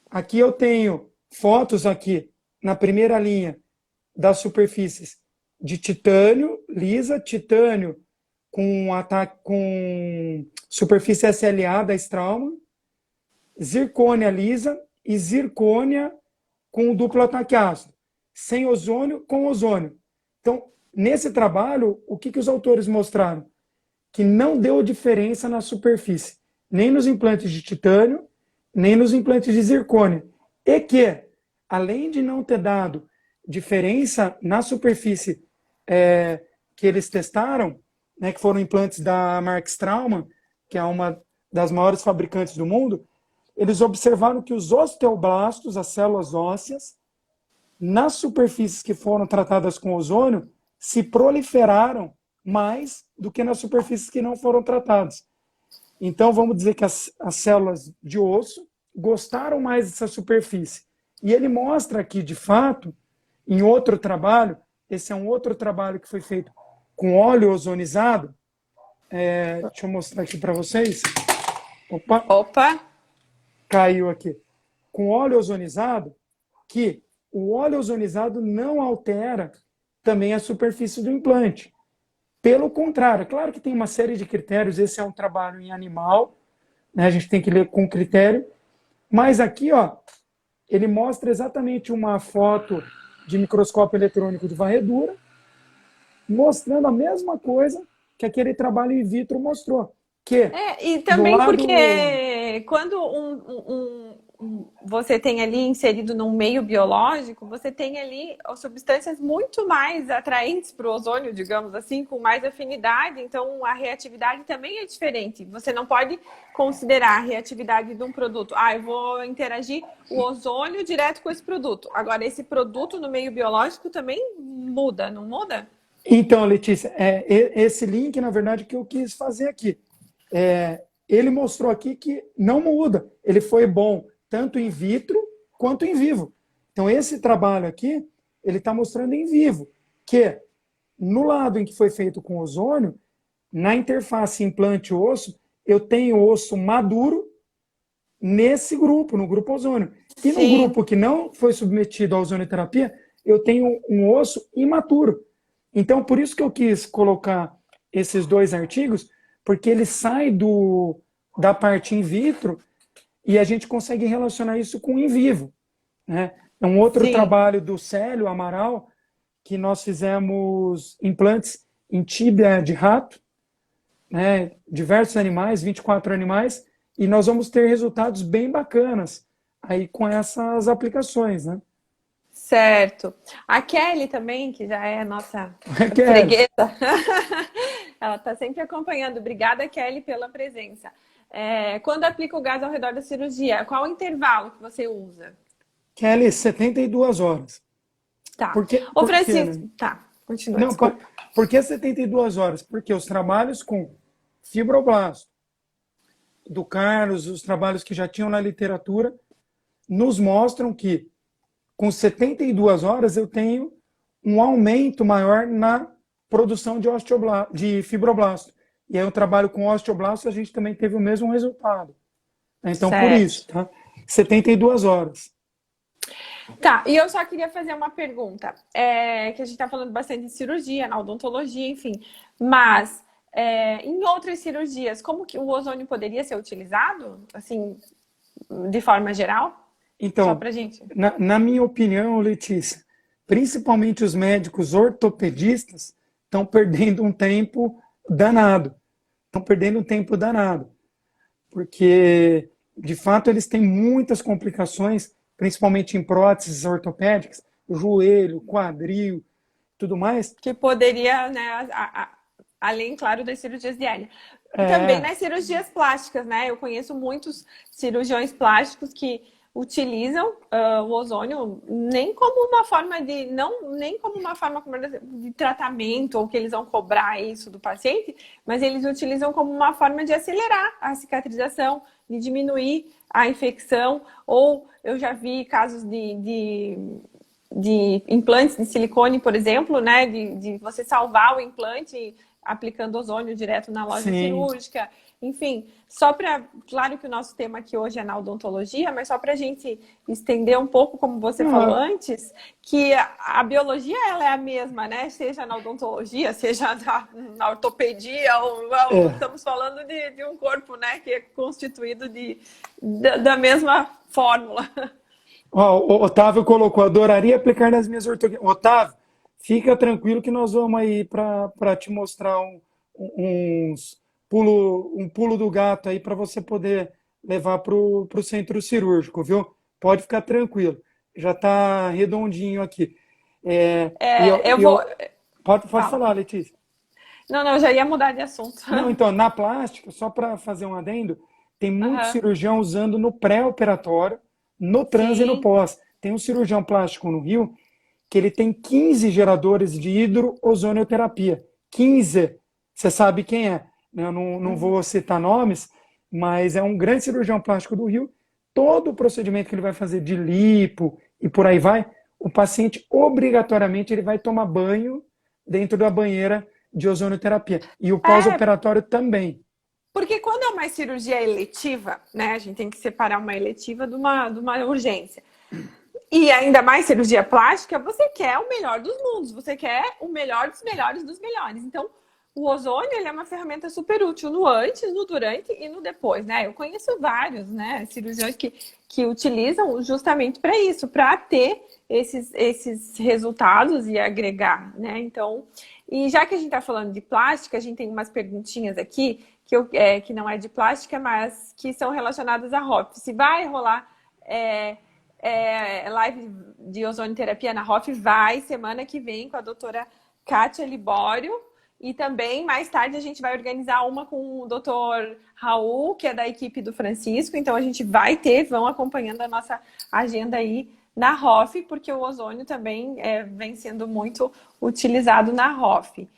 Aqui eu tenho fotos aqui na primeira linha das superfícies de titânio lisa, titânio com superfície SLA da Straumann, zircônia lisa e zircônia com duplo ataque ácido, sem ozônio, com ozônio. Então, nesse trabalho, o que os autores mostraram? Que não deu diferença na superfície, nem nos implantes de titânio, nem nos implantes de zircônia. E que, além de não ter dado diferença na superfície que eles testaram, né, que foram implantes da marca Straumann, que é uma das maiores fabricantes do mundo, eles observaram que os osteoblastos, as células ósseas, nas superfícies que foram tratadas com ozônio, se proliferaram mais do que nas superfícies que não foram tratadas. Então, vamos dizer que as células de osso gostaram mais dessa superfície. E ele mostra aqui, de fato, em outro trabalho, esse é um outro trabalho que foi feito com óleo ozonizado. Deixa eu mostrar aqui para vocês. Opa! Caiu aqui. Com óleo ozonizado, que o óleo ozonizado não altera também a superfície do implante. Pelo contrário, claro que tem uma série de critérios, esse é um trabalho em animal, né? A gente tem que ler com critério, mas aqui, ó, ele mostra exatamente uma foto de microscópio eletrônico de varredura, mostrando a mesma coisa que aquele trabalho in vitro mostrou. Que E no também lado... porque quando você tem ali inserido num meio biológico, você tem ali substâncias muito mais atraentes para o ozônio, digamos assim, com mais afinidade, então a reatividade também é diferente. Você não pode considerar a reatividade de um produto. Eu vou interagir o ozônio direto com esse produto. Agora, esse produto no meio biológico também muda, não muda? Então, Letícia, esse link, na verdade, que eu quis fazer aqui. Ele mostrou aqui que não muda. Ele foi bom tanto in vitro quanto em vivo. Então, esse trabalho aqui, ele está mostrando em vivo que no lado em que foi feito com ozônio, na interface implante-osso, eu tenho osso maduro nesse grupo, no grupo ozônio. E no Sim. grupo que não foi submetido à ozonioterapia, eu tenho um osso imaturo. Então, por isso que eu quis colocar esses dois artigos, porque ele sai da parte in vitro e a gente consegue relacionar isso com o in vivo, né? É um outro trabalho do Célio Amaral, que nós fizemos implantes em tíbia de rato, né? Diversos animais, 24 animais, e nós vamos ter resultados bem bacanas aí com essas aplicações, né? Certo. A Kelly também, que já é a nossa Kelly. freguesa, ela está sempre acompanhando. Obrigada, Kelly, pela presença. Quando aplica o gás ao redor da cirurgia, qual o intervalo que você usa? Kelly, 72 horas. Tá. Por Francisco, né? tá, continua. Não, por que 72 horas? Porque os trabalhos com fibroblasto do Carlos, os trabalhos que já tinham na literatura, nos mostram que com 72 horas eu tenho um aumento maior na produção de fibroblasto. E aí eu trabalho com osteoblasto, a gente também teve o mesmo resultado. Então, certo. Por isso, tá? 72 horas. Tá, e eu só queria fazer uma pergunta. Que a gente está falando bastante de cirurgia, na odontologia, enfim. Mas, em outras cirurgias, como que o ozônio poderia ser utilizado? Assim, de forma geral? Só Então, pra gente. na minha opinião, Letícia, principalmente os médicos ortopedistas estão perdendo um tempo danado. Estão perdendo um tempo danado. Porque, de fato, eles têm muitas complicações, principalmente em próteses ortopédicas, o joelho, quadril, tudo mais. Que poderia, né, além, claro, das cirurgias de hérnia. Também É, nas cirurgias plásticas, né? Eu conheço muitos cirurgiões plásticos que utilizam o ozônio nem como uma forma de, não, nem como uma forma de tratamento ou que eles vão cobrar isso do paciente, mas eles utilizam como uma forma de acelerar a cicatrização, de diminuir a infecção, ou eu já vi casos de implantes de silicone, por exemplo, né? De você salvar o implante aplicando ozônio direto na loja sim. cirúrgica. Enfim, só para... Claro que o nosso tema aqui hoje é na odontologia, mas só para a gente estender um pouco, como você falou Não, antes, que a biologia ela é a mesma, né? Seja na odontologia, seja na ortopedia, ou é. estamos falando de um corpo, né? Que é constituído da mesma fórmula. Ó, o Otávio colocou, adoraria aplicar nas minhas ortognáticas. Otávio, fica tranquilo que nós vamos aí para te mostrar um pulo do gato aí para você poder levar para o centro cirúrgico, viu? Pode ficar tranquilo. Já está redondinho aqui. É, Eu vou... pode Fala. falar, Letícia. Não, eu já ia mudar de assunto. Não, então, na plástica, só para fazer um adendo, tem muito Aham. cirurgião usando no pré-operatório, no trans e no Sim. pós. Tem um cirurgião plástico no Rio que ele tem 15 geradores de hidroozonioterapia. 15. Você sabe quem é, né? Eu não Uhum. vou citar nomes, mas é um grande cirurgião plástico do Rio. Todo o procedimento que ele vai fazer de lipo e por aí vai, o paciente obrigatoriamente ele vai tomar banho dentro da banheira de ozonioterapia. E o É, pós-operatório também. porque quando é uma cirurgia eletiva, né, a gente tem que separar uma eletiva de uma urgência. E ainda mais cirurgia plástica, você quer o melhor dos mundos, você quer o melhor dos melhores dos melhores. Então, o ozônio ele é uma ferramenta super útil no antes, no durante e no depois, né? Eu conheço vários, né, cirurgiões que utilizam justamente para isso, para ter esses resultados e agregar, né? Então, e já que a gente está falando de plástica, a gente tem umas perguntinhas aqui que não é de plástica, mas que são relacionadas à ROF. Se vai rolar é, live de ozonioterapia na ROF, vai semana que vem com a doutora Kátia Libório. E também, mais tarde, a gente vai organizar uma com o doutor Raul, que é da equipe do Francisco. Então, a gente vão acompanhando a nossa agenda aí na ROF, porque o ozônio também vem sendo muito utilizado na ROF.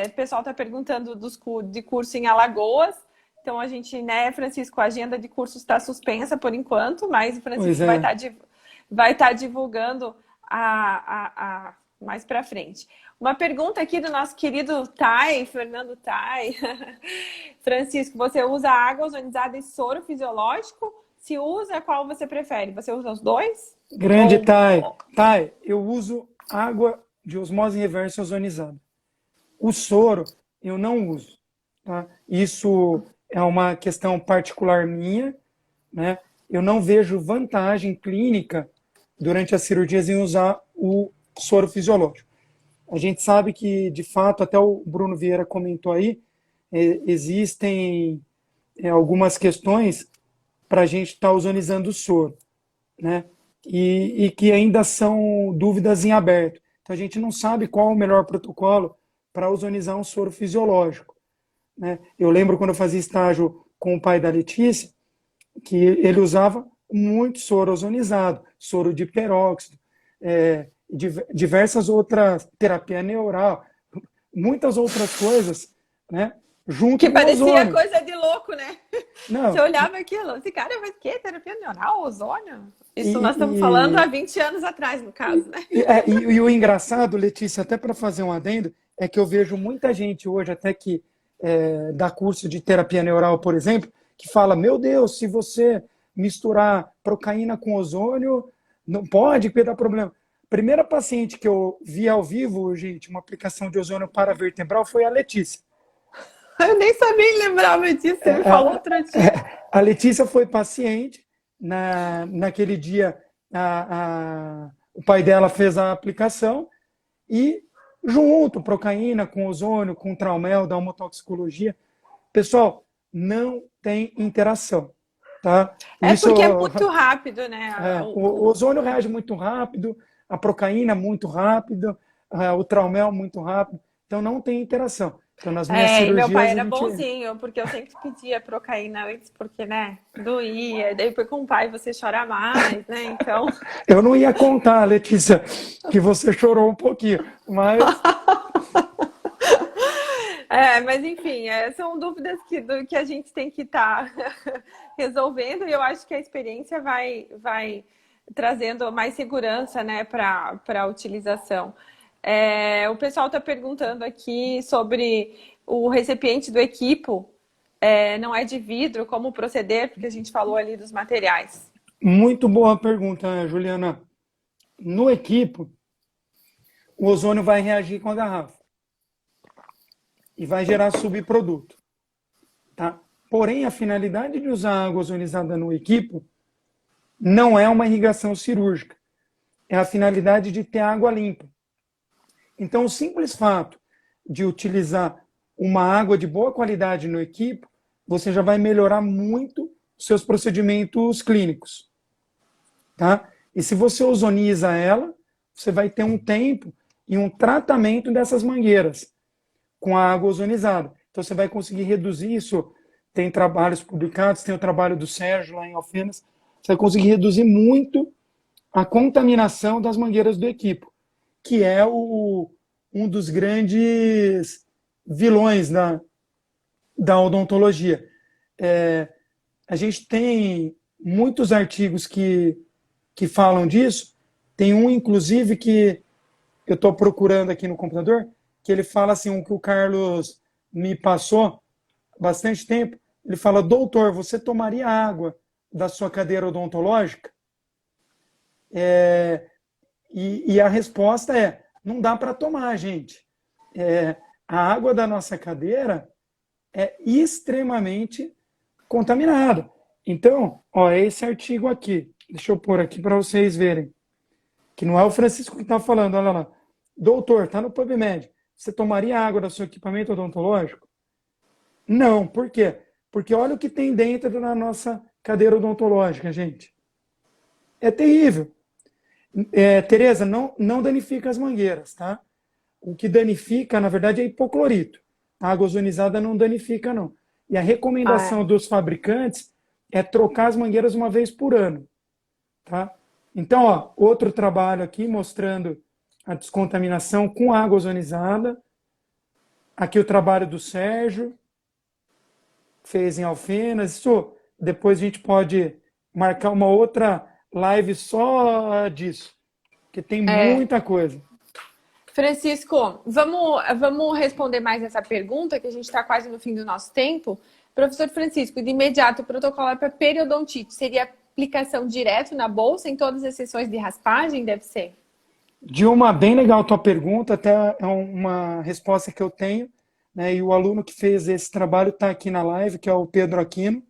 O pessoal está perguntando de curso em Alagoas. Então, a gente, né, Francisco, a agenda de cursos está suspensa por enquanto, mas o Pois Francisco é. vai estar divulgando mais para frente. Uma pergunta aqui do nosso querido Tai, Fernando Tai. Francisco, você usa água ozonizada e soro fisiológico? Se usa, qual você prefere? Você usa os dois? Grande Ou... Tai. Tai, eu uso água de osmose reversa ozonizada. O soro eu não uso. Tá? Isso é uma questão particular minha, né? Eu não vejo vantagem clínica durante as cirurgias em usar o soro fisiológico. A gente sabe que, de fato, até o Bruno Vieira comentou aí, existem algumas questões para a gente estar ozonizando o soro, né? E que ainda são dúvidas em aberto. Então, a gente não sabe qual o melhor protocolo para ozonizar um soro fisiológico, né? Eu lembro quando eu fazia estágio com o pai da Letícia, que ele usava muito soro ozonizado, soro de peróxido, diversas outras, terapia neural, muitas outras coisas, né? Junto Que com o parecia ozônio. coisa de louco, né? Você Não, olhava aquilo, esse cara vai o quê? Terapia neural, ozônio? Isso nós estamos falando há e, 20 anos atrás, no caso, né? e o engraçado, Letícia, até para fazer um adendo, é que eu vejo muita gente hoje, até que dá curso de terapia neural, por exemplo, que fala, meu Deus, se você misturar procaína com ozônio, não pode, porque dá problema. Primeira paciente que eu vi ao vivo, gente, uma aplicação de ozônio paravertebral foi a Letícia. Eu nem sabia lembrava disso, você me falou outro dia. A Letícia foi paciente, naquele dia, o pai dela fez a aplicação e junto, procaína com ozônio, com traumel, da homotoxicologia. Pessoal, não tem interação, tá? É Isso, porque é muito rápido, né? o ozônio reage muito rápido, a procaína muito rápido, o traumel muito rápido, então não tem interação. Então, nas minhas E meu pai cirurgias, a era gente... bonzinho, porque eu sempre pedia procaína antes, porque, né, doía. Daí, com o pai, você chora mais, né? Então. Eu não ia contar, Letícia, que você chorou um pouquinho, mas... Mas enfim, são dúvidas que a gente tem que estar resolvendo, e eu acho que a experiência vai trazendo mais segurança, né, para a utilização. O pessoal está perguntando aqui sobre o recipiente do equipo, não é de vidro, como proceder, porque a gente falou ali dos materiais. Muito boa pergunta, Juliana. No equipo, o ozônio vai reagir com a garrafa e vai gerar subproduto, tá? Porém, a finalidade de usar água ozonizada no equipo não é uma irrigação cirúrgica, é a finalidade de ter água limpa. Então, o simples fato de utilizar uma água de boa qualidade no equipo, você já vai melhorar muito os seus procedimentos clínicos, tá? E se você ozoniza ela, você vai ter um tempo e um tratamento dessas mangueiras com a água ozonizada. Então, você vai conseguir reduzir isso. Tem trabalhos publicados, tem o trabalho do Sérgio lá em Alfenas. Você vai conseguir reduzir muito a contaminação das mangueiras do equipo, que é um dos grandes vilões da odontologia. A gente tem muitos artigos que falam disso. Tem um, inclusive, que eu estou procurando aqui no computador, que ele fala assim, o que o Carlos me passou há bastante tempo. Ele fala: doutor, você tomaria água da sua cadeira odontológica? E a resposta é: não dá para tomar, gente. A água da nossa cadeira é extremamente contaminada. Então, é esse artigo aqui. Deixa eu pôr aqui para vocês verem. Que não é o Francisco que está falando, olha lá. Doutor, está no PubMed. Você tomaria água do seu equipamento odontológico? Não. Por quê? Porque olha o que tem dentro da nossa cadeira odontológica, gente. É terrível. Tereza, não danifica as mangueiras, tá? O que danifica, na verdade, é hipoclorito. A água ozonizada não danifica, não. E a recomendação dos fabricantes é trocar as mangueiras uma vez por ano, tá? Então, outro trabalho aqui mostrando a descontaminação com água ozonizada. Aqui o trabalho do Sérgio, fez em Alfenas. Isso, depois a gente pode marcar uma outra live só disso, porque tem muita coisa. Francisco, vamos responder mais essa pergunta, que a gente está quase no fim do nosso tempo. Professor Francisco, de imediato, o protocolo para periodontite seria aplicação direto na bolsa em todas as sessões de raspagem? Deve ser? Dilma, bem legal a tua pergunta, até é uma resposta que eu tenho, né? E o aluno que fez esse trabalho está aqui na live, que é o Pedro Aquino,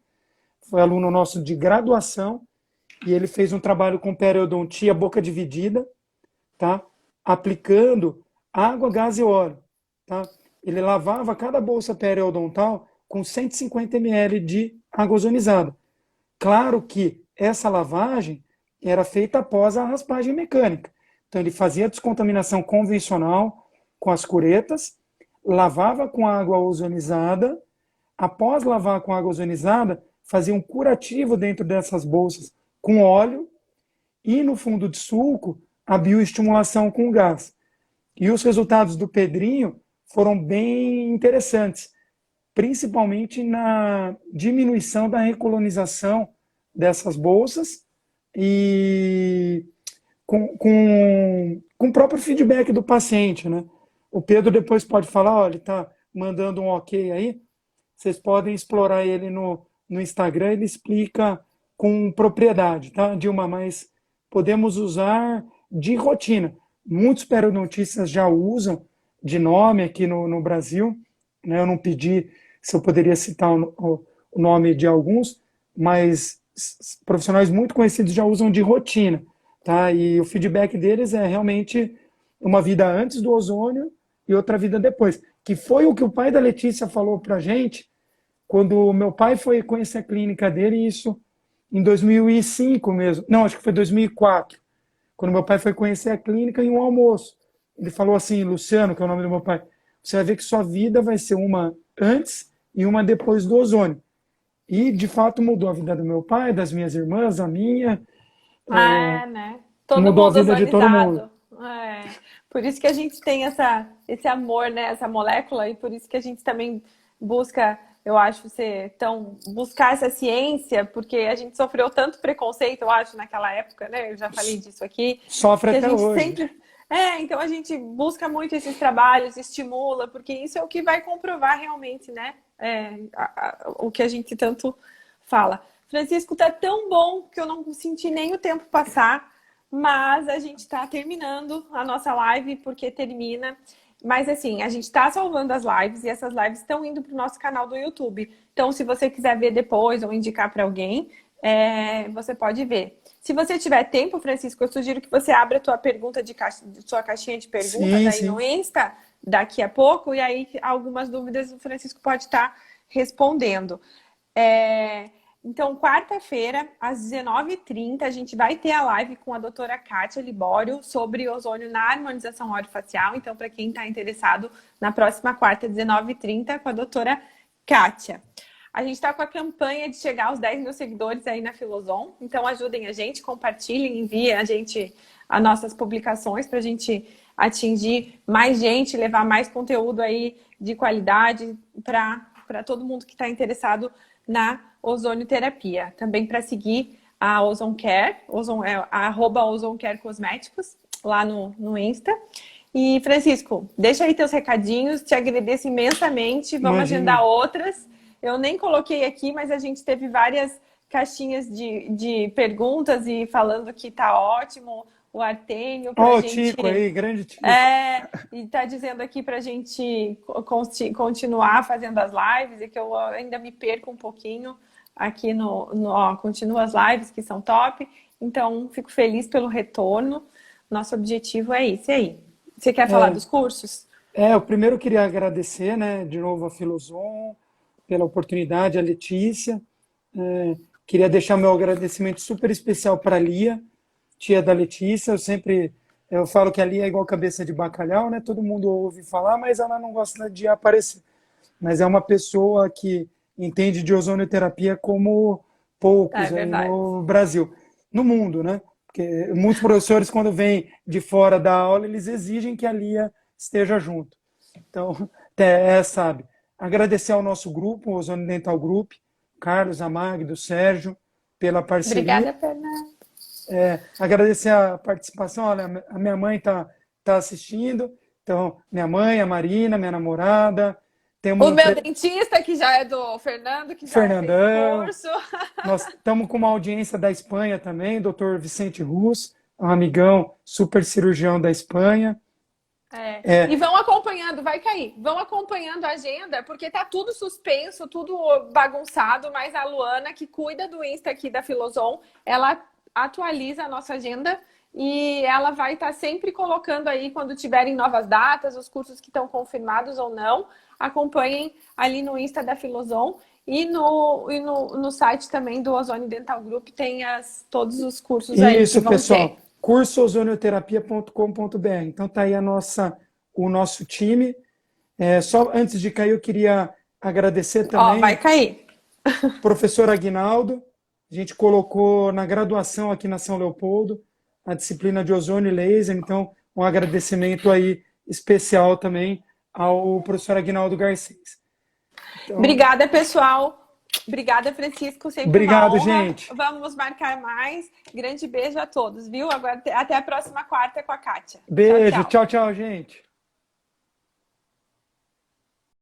foi aluno nosso de graduação, e ele fez um trabalho com periodontia boca dividida, tá? Aplicando água, gás e óleo, tá? Ele lavava cada bolsa periodontal com 150 ml de água ozonizada. Claro que essa lavagem era feita após a raspagem mecânica. Então, ele fazia a descontaminação convencional com as curetas, lavava com água ozonizada. Após lavar com água ozonizada, fazia um curativo dentro dessas bolsas com óleo e, no fundo de sulco, a bioestimulação com gás. E os resultados do Pedrinho foram bem interessantes, principalmente na diminuição da recolonização dessas bolsas e com o próprio feedback do paciente, né? O Pedro depois pode falar, olha, ele está mandando um ok aí, vocês podem explorar ele no Instagram, ele explica com propriedade, tá, Dilma? Mas podemos usar de rotina. Muitos periodontistas já usam de nome aqui no Brasil, né? Eu não pedi se eu poderia citar o nome de alguns, mas profissionais muito conhecidos já usam de rotina, tá? E o feedback deles é realmente uma vida antes do ozônio e outra vida depois. Que foi o que o pai da Letícia falou pra gente quando meu pai foi conhecer a clínica dele, isso em 2005 mesmo. Não, acho que foi 2004. Quando meu pai foi conhecer a clínica em um almoço. Ele falou assim, Luciano, que é o nome do meu pai, você vai ver que sua vida vai ser uma antes e uma depois do ozônio. E, de fato, mudou a vida do meu pai, das minhas irmãs, a minha, É, né? Todo mudou a mundo vida de todo mundo. ozonizado. É. Por isso que a gente tem esse amor, né? Essa molécula, e por isso que a gente também busca, eu acho, buscar essa ciência, porque a gente sofreu tanto preconceito, eu acho, naquela época, né? Eu já falei disso aqui, Sofre que a até gente hoje. sempre. Então a gente busca muito esses trabalhos, estimula, porque isso é o que vai comprovar realmente, né? O que a gente tanto fala. Francisco, tá tão bom que eu não senti nem o tempo passar, mas a gente está terminando a nossa live, porque termina. Mas assim, a gente está salvando as lives e essas lives estão indo para o nosso canal do YouTube. Então, se você quiser ver depois ou indicar para alguém, você pode ver. Se você tiver tempo, Francisco, eu sugiro que você abra a tua pergunta sua caixinha de perguntas Sim, aí no sim. Insta daqui a pouco, e aí algumas dúvidas o Francisco pode estar respondendo. Então, quarta-feira, às 19h30, a gente vai ter a live com a doutora Kátia Libório sobre ozônio na harmonização orofacial. Então, para quem está interessado, na próxima quarta, 19h30, com a doutora Kátia. A gente está com a campanha de chegar aos 10 mil seguidores aí na Filozon. Então, ajudem a gente, compartilhem, enviem a gente as nossas publicações para a gente atingir mais gente, levar mais conteúdo aí de qualidade para todo mundo que está interessado na ozonioterapia. Também para seguir a Ozon Care, @Ozon Care Cosméticos, lá no Insta. E, Francisco, deixa aí teus recadinhos, te agradeço imensamente. Vamos Imagina. agendar outras. Eu nem coloquei aqui, mas a gente teve várias caixinhas de perguntas e falando que tá ótimo. O Artênio Ó, pra o gente. Tico aí, grande Tico. E tá dizendo aqui pra gente continuar fazendo as lives, e que eu ainda me perco um pouquinho aqui continua as lives que são top. Então, fico feliz pelo retorno. Nosso objetivo é esse aí. Você quer falar dos cursos? Eu primeiro queria agradecer, né, de novo a Filozon pela oportunidade, a Letícia. Queria deixar meu agradecimento super especial para a Lia, tia da Letícia. Eu falo que a Lia é igual cabeça de bacalhau, né? Todo mundo ouve falar, mas ela não gosta de aparecer. Mas é uma pessoa que entende de ozonioterapia como poucos aí Verdade. no Brasil, no mundo, né? Porque muitos professores, quando vêm de fora da aula, eles exigem que a Lia esteja junto. Então, sabe. Agradecer ao nosso grupo, o Ozônio Dental Group, Carlos, a Magdo, o Sérgio, pela parceria. Obrigada, Fernanda. Agradecer a participação. Olha, a minha mãe tá assistindo. Então, minha mãe, a Marina, minha namorada. O meu dentista, que já é do Fernando, que já Fernandão. fez curso. Nós estamos com uma audiência da Espanha também, Dr. Vicente Rus, um amigão super cirurgião da Espanha. E vão acompanhando, vai cair. Vão acompanhando a agenda, porque tá tudo suspenso, tudo bagunçado, mas a Luana, que cuida do Insta aqui da Filozon, ela atualiza a nossa agenda e ela vai estar sempre colocando aí, quando tiverem novas datas, os cursos que estão confirmados ou não. Acompanhem ali no Insta da Filozon e no site também do Ozônio Dental Group tem todos os cursos aí Isso, que vão pessoal. ter. Cursoozonioterapia.com.br. Então tá aí o nosso time. Só antes de cair, eu queria agradecer também. Vai cair. Professor Aguinaldo. A gente colocou na graduação aqui na São Leopoldo a disciplina de ozônio e laser. Então, um agradecimento aí especial também ao professor Aguinaldo Garcês. Então, obrigada, pessoal. Obrigada, Francisco. Sempre obrigado, uma honra. gente. Vamos marcar mais. Grande beijo a todos, viu? Agora, até a próxima quarta com a Kátia. Beijo. Tchau, tchau. Tchau, gente.